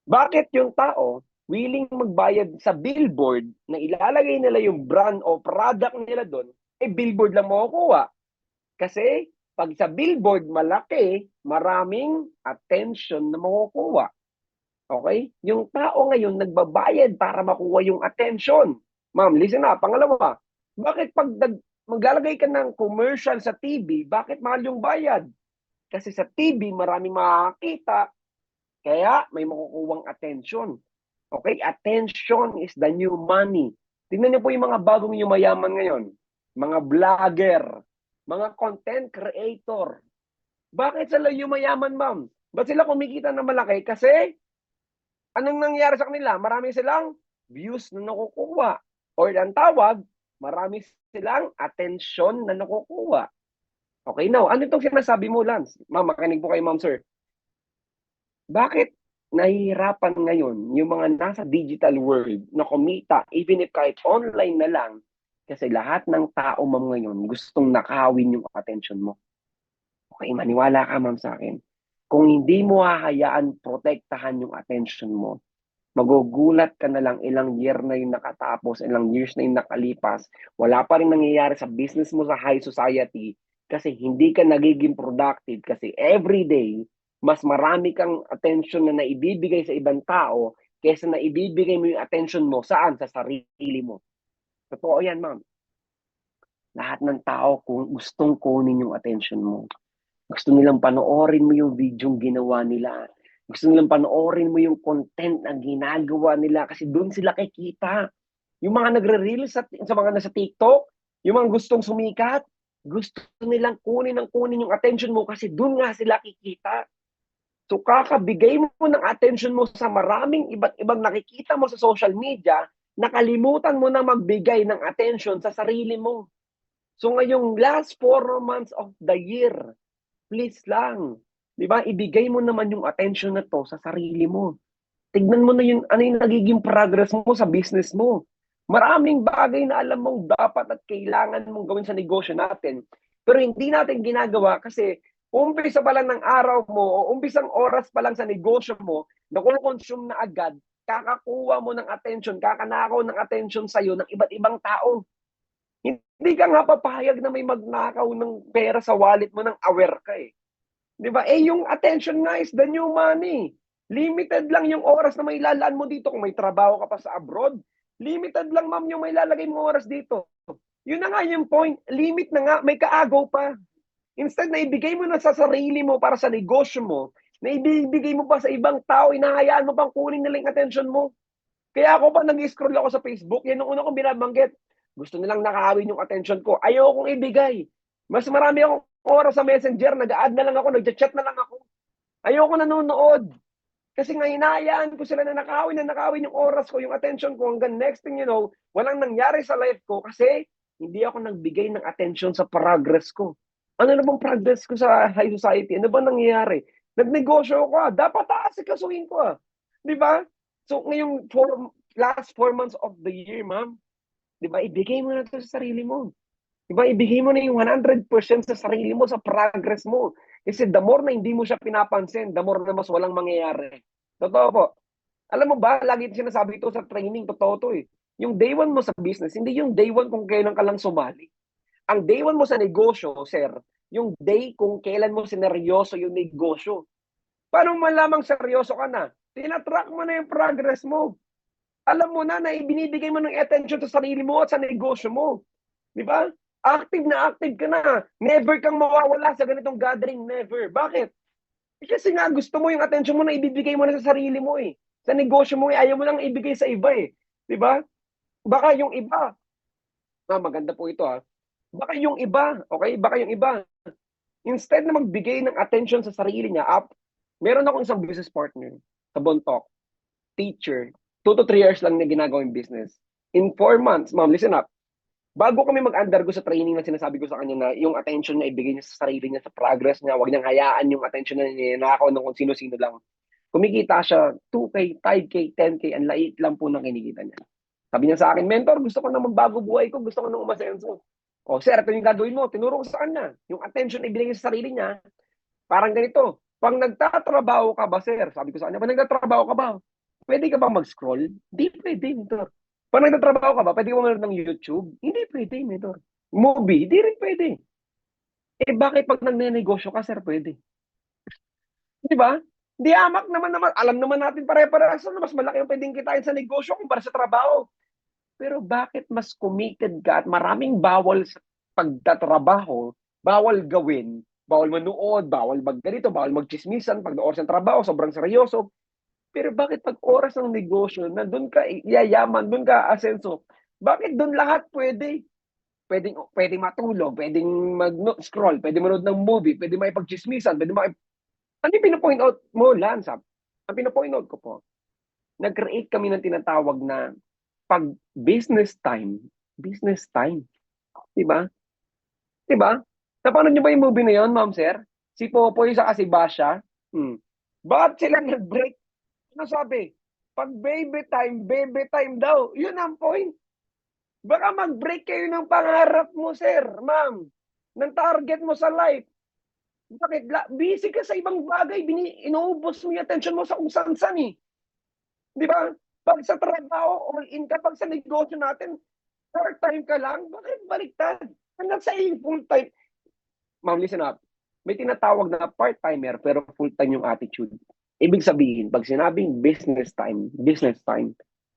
Bakit yung tao willing magbayad sa billboard na ilalagay nila yung brand o product nila doon, billboard lang makukuha. Kasi pag sa billboard malaki, maraming attention na makukuha. Okay? Yung tao ngayon nagbabayad para makuha yung attention. Ma'am, listen na. Pangalawa, bakit pag maglalagay ka ng commercial sa TV, bakit mahal yung bayad? Kasi sa TV, maraming makakita, kaya may makukuhang attention. Okay? Attention is the new money. Tingnan niyo po yung mga bagong yumayaman ngayon. Mga vlogger, mga content creator. Bakit sila yumayaman, ma'am? Ba't sila kumikita na malaki? Kasi, anong nangyari sa kanila? Marami silang views na nakukuha. Or ang tawag, marami silang attention na nakukuha. Okay, now, ano itong sinasabi mo, Lance? Ma'am, makinig po kayo, ma'am, sir. Bakit nahihirapan ngayon yung mga nasa digital world na kumita, even if kahit online na lang, kasi lahat ng tao, ma'am, ngayon, gustong nakawin yung attention mo. Okay, maniwala ka, ma'am, sa akin. Kung hindi mo hahayaan protektahan yung attention mo, magugulat ka na lang ilang year na yung nakatapos, ilang years na yung nakalipas, wala pa rin nangyayari sa business mo sa high society kasi hindi ka nagiging productive kasi every day, mas marami kang attention na naibibigay sa ibang tao kaysa na ibibigay mo yung attention mo saan? Sa sarili mo. Totoo yan, ma'am. Lahat ng tao kung gustong kunin yung attention mo. Gusto nilang panoorin mo yung video ginawa nila. Gusto nilang panoorin mo yung content na ginagawa nila kasi doon sila kikita. Yung mga nagre-reels sa mga nasa TikTok, yung mga gustong sumikat, gusto nilang kunin yung attention mo kasi doon nga sila kikita. So kakabigay mo ng attention mo sa maraming iba't ibang nakikita mo sa social media, nakalimutan mo na magbigay ng attention sa sarili mo. So ngayong last 4 months of the year, please lang, di ba, ibigay mo naman yung attention na to sa sarili mo. Tignan mo na yung ano yung nagiging progress mo sa business mo. Maraming bagay na alam mong dapat at kailangan mong gawin sa negosyo natin. Pero hindi natin ginagawa kasi umpisa pa lang ng araw mo o umpisang oras pa lang sa negosyo mo, nakukonsume na agad, kakakuha mo ng attention, kakanakaw ng attention sa'yo ng iba't ibang tao. Hindi ka nga papayag na may magnakaw ng pera sa wallet mo nang aware ka eh. Di ba? Yung attention nga is the new money. Limited lang yung oras na may lalaan mo dito kung may trabaho ka pa sa abroad. Limited lang, ma'am, yung may lalagay mo oras dito. Yun na nga yung point. Limit na nga, may kaagaw pa. Instead na ibigay mo na sa sarili mo para sa negosyo mo, na ibibigay mo pa sa ibang tao, inahayaan mo pang kunin nila yung attention mo. Kaya ako pa nag-scroll ako sa Facebook, yan ang una kong binabanggit. Gusto nilang nakawin yung attention ko. Ayokong ibigay. Mas marami akong oras sa Messenger, nag-add na lang ako, nag-chat na lang ako. Ayoko nanonood. Kasi nga hinahayaan ko sila na nakawin yung oras ko, yung attention ko, hanggang next thing you know, walang nangyari sa life ko kasi hindi ako nagbigay ng attention sa progress ko. Ano na bang progress ko sa high society? Ano ba nangyayari? Nagnegosyo ako, dapat aasikasuhin ko. Di ba? So, ngayong last 4 months of the year, ma'am, di ba, ibigay mo na ito sa sarili mo. Di ba, ibigay mo na yung 100% sa sarili mo, sa progress mo. Kasi the more na hindi mo siya pinapansin, the more na mas walang mangyayari. Totoo po. Alam mo ba, lagi sinasabi ito sa training, totoo to eh. Yung day one mo sa business, hindi yung day one kung kailan ka lang sumali. Ang day one mo sa negosyo, sir, yung day kung kailan mo sineryoso yung negosyo. Paano mo malamang seryoso ka na? Tinatrack mo na yung progress mo. Alam mo na ibinibigay mo ng attention sa sarili mo at sa negosyo mo. Di ba? Active na active ka na. Never kang mawawala sa ganitong gathering. Never. Bakit? Kasi nga gusto mo yung attention mo na ibibigay mo na sa sarili mo eh. Sa negosyo mo eh. Ayaw mo lang ibigay sa iba eh. Di ba? Baka yung iba. Maganda po ito ha. Baka yung iba. Okay? Baka yung iba. Instead na magbigay ng attention sa sarili niya, meron akong isang business partner sa Bontok. Teacher. 2 to 3 years lang na ginagawa yung business. In 4 months, ma'am, listen up. Bago kami mag-undergo sa training na sinasabi ko sa kanya na yung attention niya ibigay niya sa sarili niya, sa progress niya, huwag niyang hayaan yung attention na niya nakakaw ng kung sino-sino lang. Kumikita siya 2K, 5K, 10K, ang lait lang po ng kinikita niya. Sabi niya sa akin, mentor, gusto ko na magbago buhay ko, gusto ko na umasenso. O sir, ito yung gagawin mo, tinuro ko sa kanya. Yung attention na ibigay sa sarili niya, parang ganito. Pag nagtatrabaho ka ba, sir? Sabi ko sa kanya, pag nagtatrabaho ka ba, pwede ka ba mag-scroll? Di pwede, mentor. Pag nagtatrabaho ka ba, pwede ka ba manood ng YouTube? Hindi pwede, mentor. Movie? Di rin pwede. Eh bakit pag nagnenegosyo ka, sir, pwede? Di ba? Di amak naman, alam naman natin pare-parehas na mas malaki yung pwedeng kitain sa negosyo kumpara sa trabaho. Pero bakit mas committed ka at maraming bawal sa pagtatrabaho, bawal gawin, bawal manood, bawal magganito, bawal magchismisan, pag oras ng trabaho, sobrang seryoso. Pero bakit pag oras ng negosyo, na doon ka yayaman, doon ka asenso, bakit doon lahat pwede? Pwedeng matulog, pwedeng mag-scroll, pwedeng manood ng movie, pwedeng makipagchismisan, ano yung pinapoint out mo, Lance? Ang pinapoint out ko po, nag-create kami ng tinatawag na pag business time, di ba? Di ba? Napanood niyo ba yung movie na yun, ma'am, sir? Si Popoy sa si Basha. Bakit sila nag-break? Ano sabi? Pag baby time daw. Yun ang point. Baka mag-break kayo ng pangarap mo, sir, ma'am. Ng target mo sa life. Bakit? Busy ka sa ibang bagay. Inuubos mo yung attention mo sa kung saan-saan eh. Di ba? Pag sa trabaho, all in ka. Pag sa negosyo natin, part-time ka lang. Bakit baliktad? Hanggang sa full-time. Ma'am, listen up. May tinatawag na part-timer pero full-time yung attitude. Ibig sabihin, pag sinabing business time,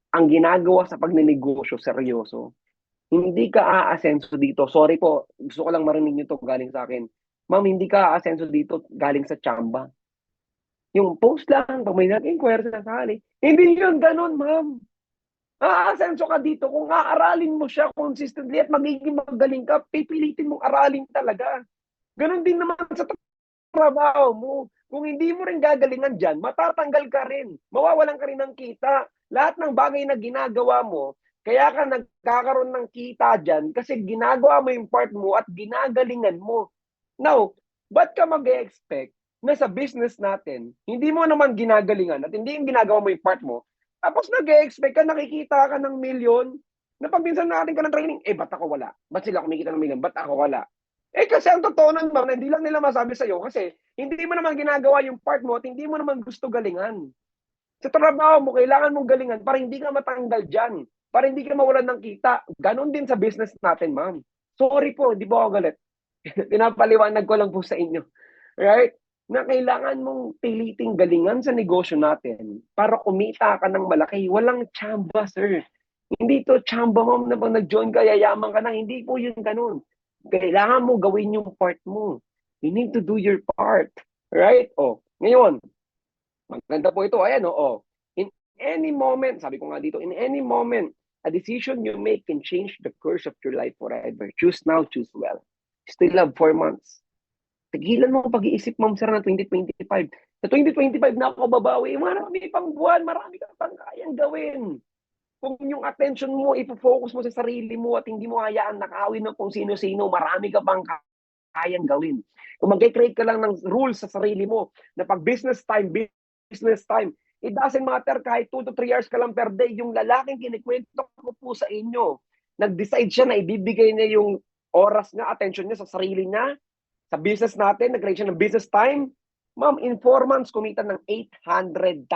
ang ginagawa sa pagnenegosyo, seryoso, hindi ka aasenso dito. Sorry po, gusto ko lang marinig nyo to galing sa akin. Ma'am, hindi ka aasenso dito galing sa tsamba. Yung post lang, pag may nag-inquire sa sali. Hindi yun ganun, ma'am. Aasenso ka dito kung aaralin mo siya consistently at magiging magaling ka, pipilitin mong aralin talaga. Ganon din naman sa trabaho mo. Kung hindi mo rin gagalingan dyan, matatanggal ka rin. Mawawalan ka rin ng kita. Lahat ng bagay na ginagawa mo, kaya ka nagkakaroon ng kita dyan kasi ginagawa mo yung part mo at ginagalingan mo. Now, ba't ka mag-expect na sa business natin, hindi mo naman ginagalingan at hindi yung ginagawa mo yung part mo, tapos nag-expect ka, nakikita ka ng milyon, na pag minsan natin ka ng training, ba't ako wala? Ba't sila kumikita ng milyon? Ba't ako wala? Kasi ang totoo nun, ma'am, hindi lang nila masabi sa'yo kasi hindi mo naman ginagawa yung part mo at hindi mo naman gusto galingan. Sa trabaho mo, kailangan mong galingan para hindi ka matanggal dyan, para hindi ka mawalan ng kita. Ganon din sa business natin, ma'am. Sorry po, hindi po ako galit. Pinapaliwanag ko lang po sa inyo. Right? Na kailangan mong piliting galingan sa negosyo natin para kumita ka ng malaki. Walang tsamba, sir. Hindi to tsamba, ma'am, na pag nag-join ka, yayaman ka na. Hindi po yun ganun. Kailangan mo gawin yung part mo. You need to do your part. Right? Ngayon, maganda po ito. Ayan, in any moment, sabi ko nga dito, in any moment, a decision you make can change the course of your life forever. Choose now, choose well. Still have 4 months. Tigilan mo ang pag-iisip, ma'am, sir, na 2025. Sa 2025 na ako babawi, marami pang buwan, marami ka pang kayang gawin. Kung yung attention mo, ipofocus mo sa sarili mo at hindi mo hayaan nakawin ng kung sino-sino, marami ka pang kayang gawin. Kung mag-create ka lang ng rules sa sarili mo na pag business time, It doesn't matter kahit 2 to 3 hours ka lang per day. Yung lalaking kinikwento ko po sa inyo, nag-decide siya na ibibigay niya yung oras niya, attention niya sa sarili niya, sa business natin, nag-create siya ng business time. Ma'am, in 4 months, kumita ng 800,000.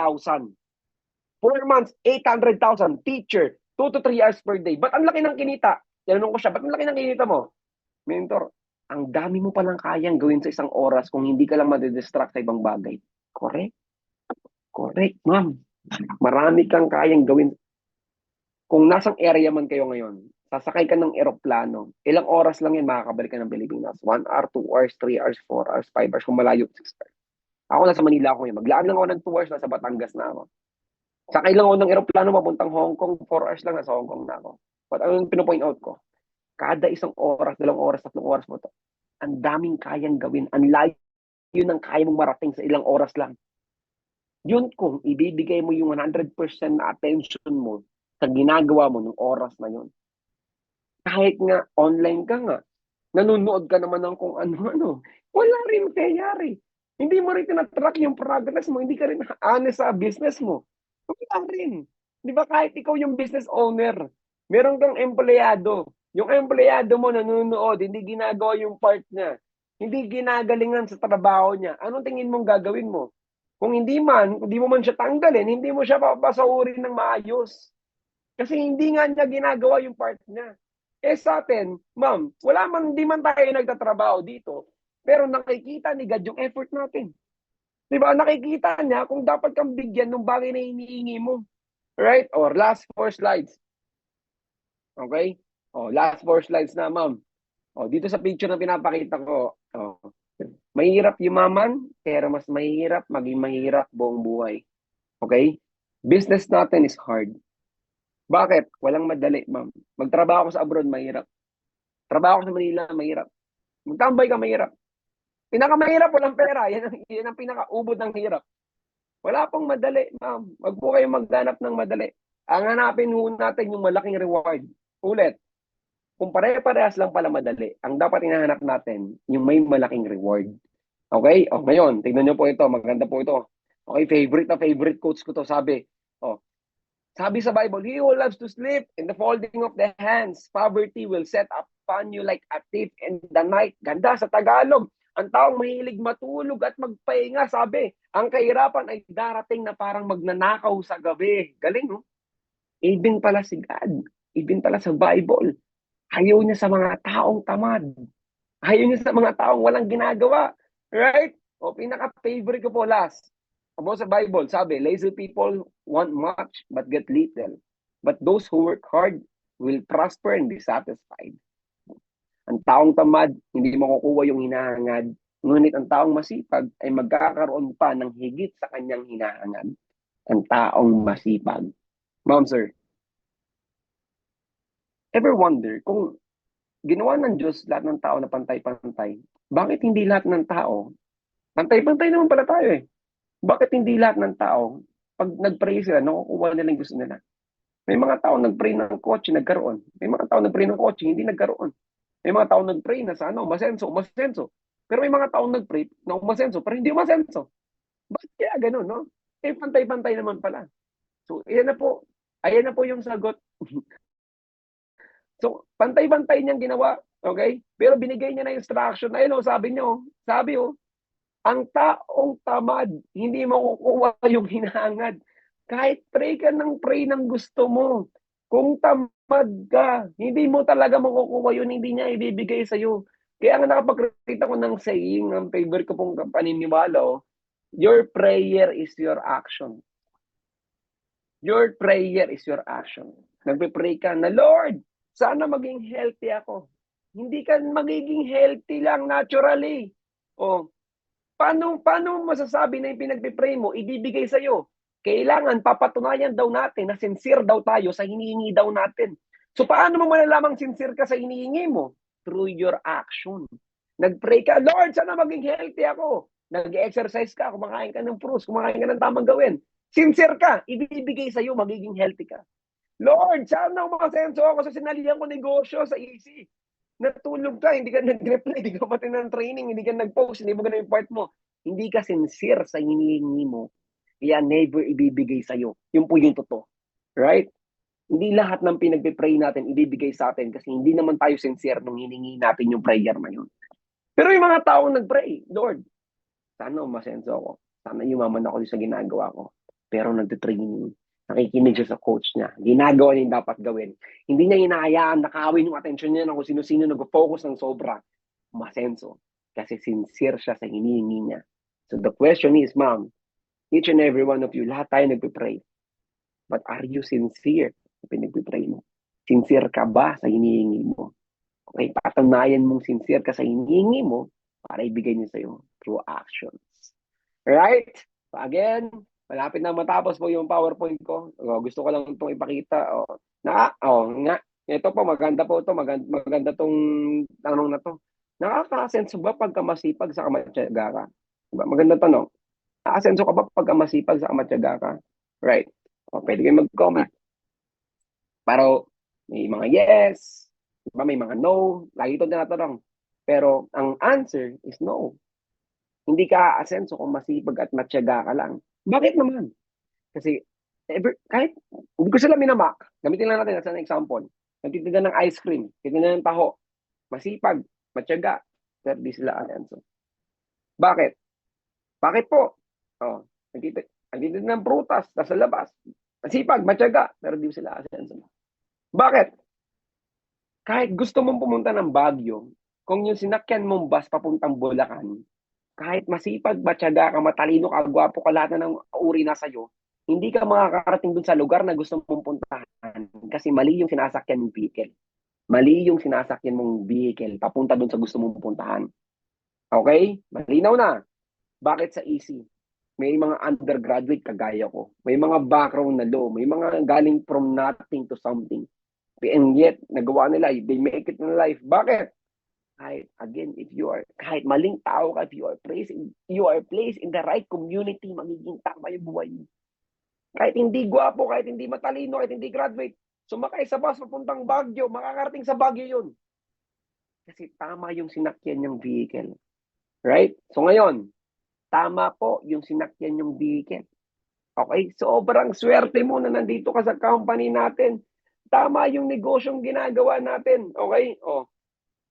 4 months, 800,000. Teacher, 2 to 3 hours per day. Ba't ang laki ng kinita? Tinanong ko siya, ba't ang laki ng kinita mo? Mentor, ang dami mo palang kayang gawin sa isang oras kung hindi ka lang madidistract sa ibang bagay. Correct? Correct, ma'am. Marami kang kayang gawin. Kung nasang area man kayo ngayon, sasakay ka ng eroplano, ilang oras lang yan makakabalik ka ng Pilipinas? 1 hour, 2 hours, 3 hours, 4 hours, 5 hours, kung malayo, 6 hours. Ako nasa Manila ako ngayon. Maglaan lang ako ng 2 hours, nasa Batangas na ako. Sakay lang ako ng eroplano, papuntang Hong Kong, 4 hours lang, nasa Hong Kong na ako. But ang pinopoint out ko, kada isang oras, 2 oras, 3 oras mo to, ang daming kayang gawin. Ang layo ng kaya mong marating sa ilang oras lang. Yun kung ibibigay mo yung 100% na attention mo sa ginagawa mo ng oras na yun. Kahit nga online ka nga, nanonood ka naman ng kung ano-ano, wala rin kayari. Hindi mo rin tinatrack yung progress mo, hindi ka rin honest sa business mo. Wala rin. Di ba kahit ikaw yung business owner, meron kang empleyado. Yung empleyado mo nanonood, hindi ginagawa yung part niya. Hindi ginagalingan sa trabaho niya. Anong tingin mong gagawin mo? Kung hindi mo man siya tanggalin, hindi mo siya papasahurin ng maayos. Kasi hindi nga niya ginagawa yung part niya. Eh sa atin, ma'am, hindi man tayo nagtatrabaho dito, pero nakikita ni God yung effort natin. Diba? Nakikita niya kung dapat kang bigyan ng bagay na hinihingi mo. Right? Or last 4 slides. Okay? Last 4 slides na, ma'am. Dito sa picture na pinapakita ko, mahirap yumaman, pero mas mahirap maging mahirap buong buhay. Okay? Business natin is hard. Bakit? Walang madali, ma'am. Magtrabaho ko sa abroad, mahirap. Trabaho ko sa Manila, mahirap. Magtambay ka, mahirap. Pinakamahirap, walang pera. Yan ang pinakaubod ng hirap. Wala pong madali, ma'am. Wag po kayong maghanap ng madali. Ang hanapin ho natin yung malaking reward. Ulit, kung pare-parehas lang pala madali, ang dapat hinahanap natin, yung may malaking reward. Okay? Ngayon, tignan nyo po ito. Maganda po ito. Okay, favorite quotes ko to. Sabi sa Bible, he who loves to sleep in the folding of the hands, poverty will set upon you like a thief in the night. Ganda sa Tagalog. Ang taong mahilig matulog at magpahinga, sabi, ang kahirapan ay darating na parang magnanakaw sa gabi. Galing, no? Even pala si God, even pala sa Bible, ayaw niya sa mga taong tamad. Ayaw niya sa mga taong walang ginagawa. Right? Pinaka-favorite ko po last. About sa Bible, sabi, lazy people want much but get little. But those who work hard will prosper and be satisfied. Ang taong tamad, hindi makukuha yung hinahangad. Ngunit ang taong masipag ay magkakaroon pa ng higit sa kanyang hinahangad. Ang taong masipag. Ma'am, sir, ever wonder kung ginawa ng Diyos lahat ng tao na pantay-pantay, bakit hindi lahat ng tao, pantay-pantay naman pala tayo eh. Bakit hindi lahat ng tao, pag nag-pray sila, nakukuha nila yung gusto nila? May mga tao nag-pray ng kotse, nagkaroon. May mga tao nag-pray ng kotse, hindi nagkaroon. May mga tao nag-pray na sa umasenso. Pero may mga tao nag-pray na umasenso, pero hindi umasenso. Bakit kaya ganun, no? Pantay-pantay naman pala. So, ayan na po yung sagot. So, pantay-pantay niyang ginawa, okay? Pero binigay niya na instruction. Ayun, sabi, ang taong tamad, hindi makukuha yung hinahangad. Kahit pray ka ng gusto mo. Kung tamad ka, hindi mo talaga makukuha yun, hindi niya ibibigay sa'yo. Kaya nga nakapagkita ko ng saying, ang favorite ko pong paniniwala, your prayer is your action. Your prayer is your action. Nagpe-pray ka na, Lord, sana maging healthy ako. Hindi ka magiging healthy lang naturally. Paano masasabi na yung pinagpipray mo, ibibigay sa'yo? Kailangan papatunayan daw natin na sincere daw tayo sa hinihingi daw natin. So paano mo malalamang sincere ka sa hinihingi mo? Through your action. Nag-pray ka, Lord, sana maging healthy ako. Nag-exercise ka, kumakain ka ng fruits, kumakain ka ng tamang gawin. Sincere ka, ibibigay sa'yo, magiging healthy ka. Lord, sana umasenso ako sa sinalihan ko negosyo sa easy. Natulog ka, hindi ka nag-reply, hindi ka pati ng training, hindi ka nag-post, hindi mo ganun yung part mo. Hindi ka sincere sa hinihingi mo. Kaya never ibibigay sa'yo. Yun po yung totoo. Right? Hindi lahat ng pinagpipray natin ibibigay sa atin kasi hindi naman tayo sincere nung hiningi natin yung prayer na yun. Pero yung mga taong nagpray, Lord, sana umasenso ako. Sana yumaman ako sa ginagawa ko. Pero nagtitraining, nakikinig siya sa coach niya. Ginagawa niya yung dapat gawin. Hindi niya hinahayaan, nakawin yung attention niya ng kung sino-sino nag-focus ng sobra. Umasenso. Kasi sincere siya sa hinihingi niya. So the question is, ma'am, each and every one of you, lahat tayo nagpipray. But are you sincere sa pinagpipray mo? Sincere ka ba sa hinihingi mo? Okay, patunayan mong sincere ka sa hinihingi mo para ibigay niya sa'yo through actions. Right? So again, malapit na matapos po yung PowerPoint ko. Gusto ko lang itong ipakita. Nga. Ito po, maganda po ito. Maganda tong tanong na to. Nakaka-asenso ba pagka masipag sa kamatyaga ka? Diba? Maganda tanong. Nakaka-asenso ka ba pagka masipag sa kamatyaga ka? Right. Pwede kayo mag-comment. Pero may mga yes, diba? May mga no. Lagi ito tinatanong. Pero ang answer is no. Hindi ka aasenso kung masipag at matyaga ka lang. Bakit naman? Kasi kahit hindi ko sila minamak, gamitin lang natin as an example. Nagtitinda ng ice cream, nagtitinda ng taho, masipag, matyaga, pero di sila aasenso. Bakit? Bakit po? Nagtitinda ng prutas, nasa labas, masipag, matyaga, pero di sila aasenso. Bakit? Kahit gusto mong pumunta ng Baguio, kung yung sinakyan mong bus papuntang Bulacan, kahit masipag, matyaga ka, matalino ka, gwapo ka, lahat na ng uri na sa'yo, hindi ka makakarating dun sa lugar na gusto mong puntahan kasi mali yung sinasakyan mong vehicle. Mali yung sinasakyan mong vehicle papunta dun sa gusto mong puntahan. Okay? Malinaw na. Bakit sa EC? May mga undergraduate kagaya ko. May mga background na law. May mga galing from nothing to something. And yet, nagawa nila, they make it in life. Bakit? Kahit maling tao ka, if you are placed in the right community, magiging tama yung buhay mo. Kahit hindi gwapo, kahit hindi matalino, kahit hindi graduate, sumakay sa bus papuntang Baguio, makakarating sa Baguio yun. Kasi tama yung sinakyan niyang vehicle. Right? So ngayon, tama po yung sinakyan yung vehicle. Okay? Sobrang swerte mo na nandito ka sa company natin. Tama yung negosyong ginagawa natin. Okay?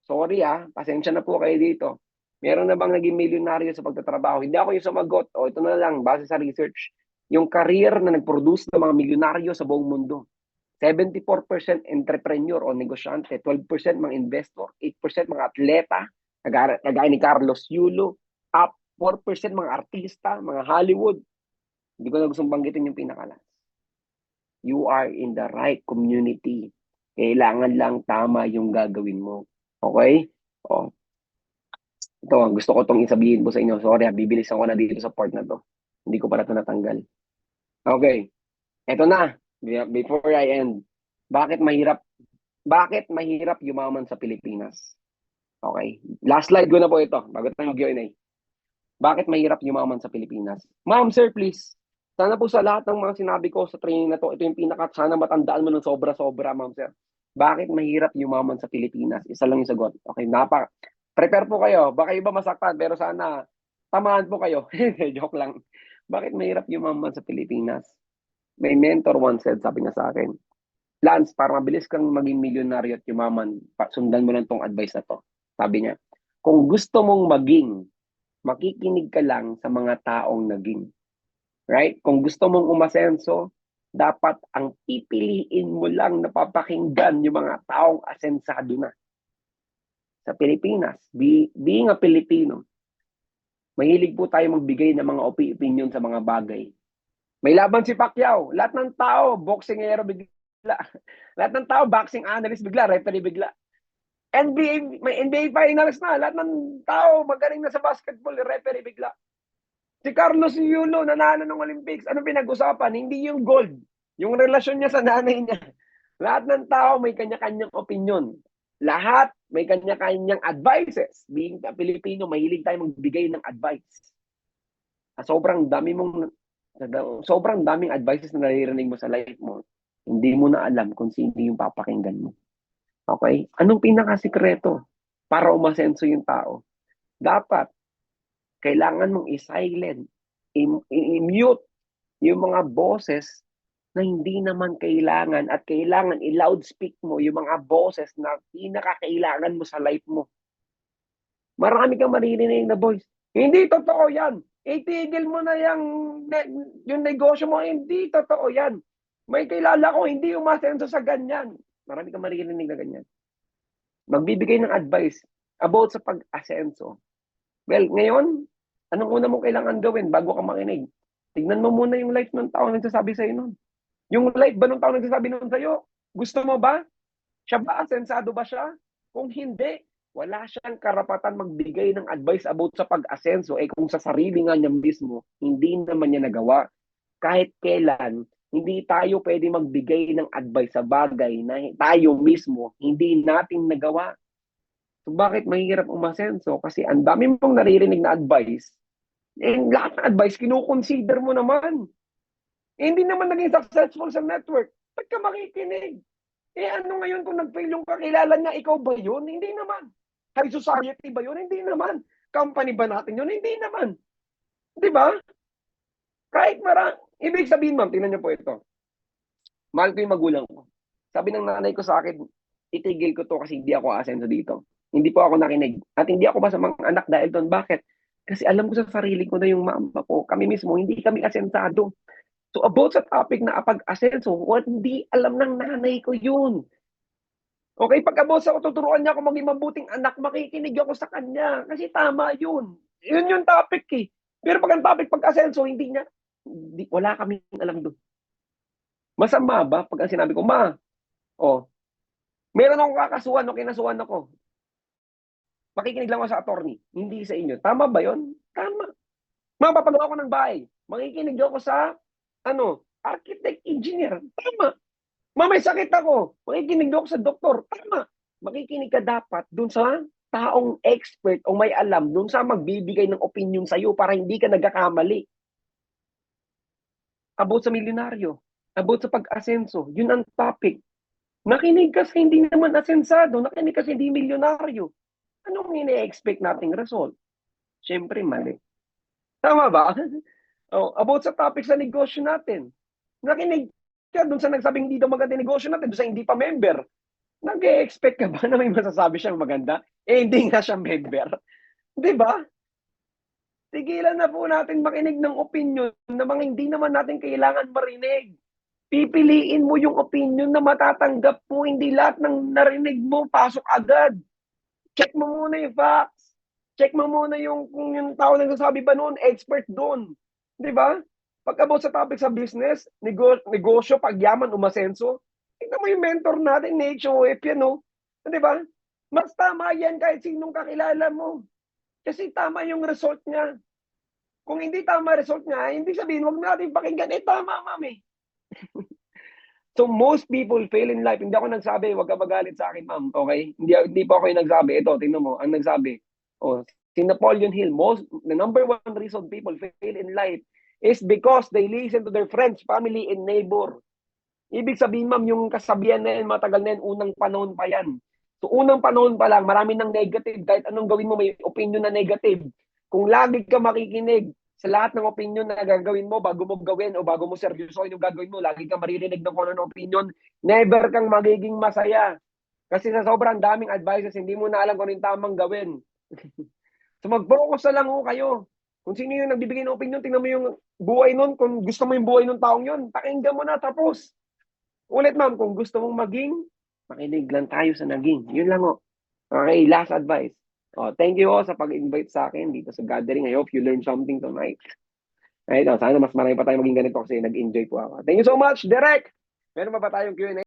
Sorry pasensya na po kayo dito. Meron na bang naging milyonaryo sa pagtatrabaho? Hindi ako yung sumagot. Ito na lang, base sa research. Yung career na nag-produce ng mga milyonaryo sa buong mundo. 74% entrepreneur o negosyante, 12% mga investor, 8% mga atleta, kagaya ni Carlos Yulo, up 4% mga artista, mga Hollywood. Hindi ko na gustong banggitin yung pinakalas. You are in the right community. Kailangan lang tama yung gagawin mo. Okay? Ito, gusto ko itong isabihin po sa inyo. Sorry, bibilisan ko na dito sa part na to. Hindi ko pala ito natanggal. Okay. Ito na. Before I end. Bakit mahirap yumaman sa Pilipinas? Okay. Last slide ko na po ito. Bago tayo mag-Q&A. Bakit mahirap yumaman sa Pilipinas? Ma'am, sir, please. Sana po sa lahat ng mga sinabi ko sa training na to, ito yung sana matandaan mo ng sobra-sobra, ma'am, sir. Bakit mahirap yumaman sa Pilipinas? Isa lang yung sagot. Okay, prepare po kayo. Baka iba masaktan, pero sana tamaan po kayo. Joke lang. Bakit mahirap yumaman sa Pilipinas? May mentor once said, sabi niya sa akin, Lance, para mabilis kang maging milyonaryo at yumaman, sundan mo lang tong advice na to. Sabi niya, kung gusto mong maging, makikinig ka lang sa mga taong naging. Right? Kung gusto mong umasenso, dapat ang pipiliin mo lang na papakinggan yung mga taong asensado na. Sa Pilipinas, being a Filipino, mahilig po tayo magbigay ng mga opinion sa mga bagay. May laban si Pacquiao. Lahat ng tao, boxingero bigla. Lahat ng tao, boxing analyst bigla, referee bigla. May NBA finals na. Lahat ng tao, magaling na sa basketball, referee bigla. Si Carlos Yulo, nanalo ng Olympics. Ano pinag-usapan? Hindi yung gold. Yung relasyon niya sa nanay niya. Lahat ng tao may kanya-kanyang opinion. Lahat may kanya-kanyang advices. Being a Pilipino, mahilig tayo magbigay ng advice. Sobrang daming advices na naririnig mo sa life mo. Hindi mo na alam kung sino yung papakinggan mo. Okay? Anong pinakasikreto para umasenso yung tao? Dapat, kailangan mong i-silent, i-mute yung mga boses na hindi naman kailangan at kailangan i-loudspeak mo yung mga boses na pinakakailangan mo sa life mo. Marami kang maririnig na voice. Hindi totoo yan. Itigil mo na yung negosyo mo. Hindi totoo yan. May kilala ko, hindi umasenso sa ganyan. Marami kang maririnig na ganyan. Magbibigay ng advice about sa pag-asenso. Well, ngayon, anong una mo kailangan gawin bago ka makinig? Tignan mo muna yung life ng tao nagsasabi sa'yo nun. Yung life ba ng tao nagsasabi nun sa'yo? Gusto mo ba? Siya ba? Asensado ba siya? Kung hindi, wala siyang karapatan magbigay ng advice about sa pag-asenso. Kung sa sarili nga niya mismo, hindi naman niya nagawa. Kahit kailan, hindi tayo pwede magbigay ng advice sa bagay na tayo mismo hindi natin nagawa. So bakit mahirap umasenso? Kasi ang dami mong naririnig na advice, lahat ng advice, kinukonsider mo naman. Hindi naman naging successful sa network. Ba't ka makikinig? Ano ngayon kung nag-fail yung kakilala niya, ikaw ba yun? Hindi naman. High society ba yun? Hindi naman. Company ba natin yun? Hindi naman. Di ba? Kahit ibig sabihin, ma'am, tingnan niyo po ito. Mahal ko yung magulang ko. Sabi ng nanay ko sa akin, itigil ko to kasi hindi ako asenso dito. Hindi po ako nakinig. At hindi ako masamang anak dahil doon. Bakit? Kasi alam ko sa sarili ko na yung mama ko, kami mismo, hindi kami asensado. So about sa topic na pag-asenso, hindi alam ng nanay ko yun. Okay, pag about sa tuturuan niya ako maging mabuting anak, makikinig ako sa kanya. Kasi tama yun. Yun yung topic eh. Pero pag ang topic pag-asenso, wala kaming alam doon. Masama ba pag ang sinabi ko, ma, meron akong kakasuhan o kinasuhan ako. Makikinig lang ako sa attorney, hindi sa inyo. Tama ba yun? Tama. Mapapagawa ko ng bahay. Makikinig ako sa architect, engineer. Tama. May sakit ako. Makikinig ako sa doktor. Tama. Makikinig ka dapat dun sa taong expert o may alam dun sa magbibigay ng opinion sa'yo para hindi ka nagkakamali. About sa milyonaryo. About sa pag-asenso. Yun ang topic. Nakinig kasi hindi naman asensado. Nakinig kasi hindi milyonaryo. Anong ine-expect nating result? Siyempre, mali. Tama ba? About sa topic sa negosyo natin. Nakinig ka dun sa nagsabing hindi daw maganda negosyo natin, dun sa hindi pa member. Nag-expect ka ba na may masasabi siyang maganda? Hindi nga siya member. Di ba? Tigilan na po natin makinig ng opinion na mga hindi naman natin kailangan marinig. Pipiliin mo yung opinion na matatanggap mo, hindi lahat ng narinig mo, pasok agad. Check mo muna yung facts. Check mo muna kung yung tao nagsasabi ba noon, expert doon. Di ba? Pag about sa topic sa business, negosyo, pagyaman, umasenso, tingnan mo yung mentor natin, HOF yan, no? Di ba? Mas tama yan kahit sinong kakilala mo. Kasi tama yung result niya. Kung hindi tama result niya, hindi sabihin, huwag natin pakinggan, tama, mami. So most people fail in life. Hindi ako nagsabi, huwag ka magalit sa akin, ma'am. Okay? Hindi po ako yung nagsabi. Ito, tingnan mo, ang nagsabi. Si Napoleon Hill, the number one reason people fail in life is because they listen to their friends, family, and neighbor. Ibig sabihin, ma'am, yung kasabihan na yan, matagal na yan, unang panahon pa yan. So unang panahon pa lang, marami ng negative. Kahit anong gawin mo, may opinion na negative. Kung lagi ka makikinig sa lahat ng opinion na gagawin mo bago mo gawin o bago mo seryosoin yung gagawin mo, lagi kang maririnig ng kung ano opinion, never kang magiging masaya. Kasi sa sobrang daming advices, hindi mo na alam kung ano yung tamang gawin. So mag-focus na lang kayo. Kung sino yung nagbibigay ng opinion, tingnan mo yung buhay nun. Kung gusto mo yung buhay ng taong yun, pakinggan mo na, tapos. Ulit, ma'am, kung gusto mong maging, makinig lang tayo sa naging. Yun lang Okay, last advice. Thank you sa pag-invite sa akin dito sa gathering. I hope you learned something tonight. Sana mas marami pa tayo maging ganito kasi nag-enjoy po ako. Thank you so much, Derek! Meron pa ba tayong Q&A?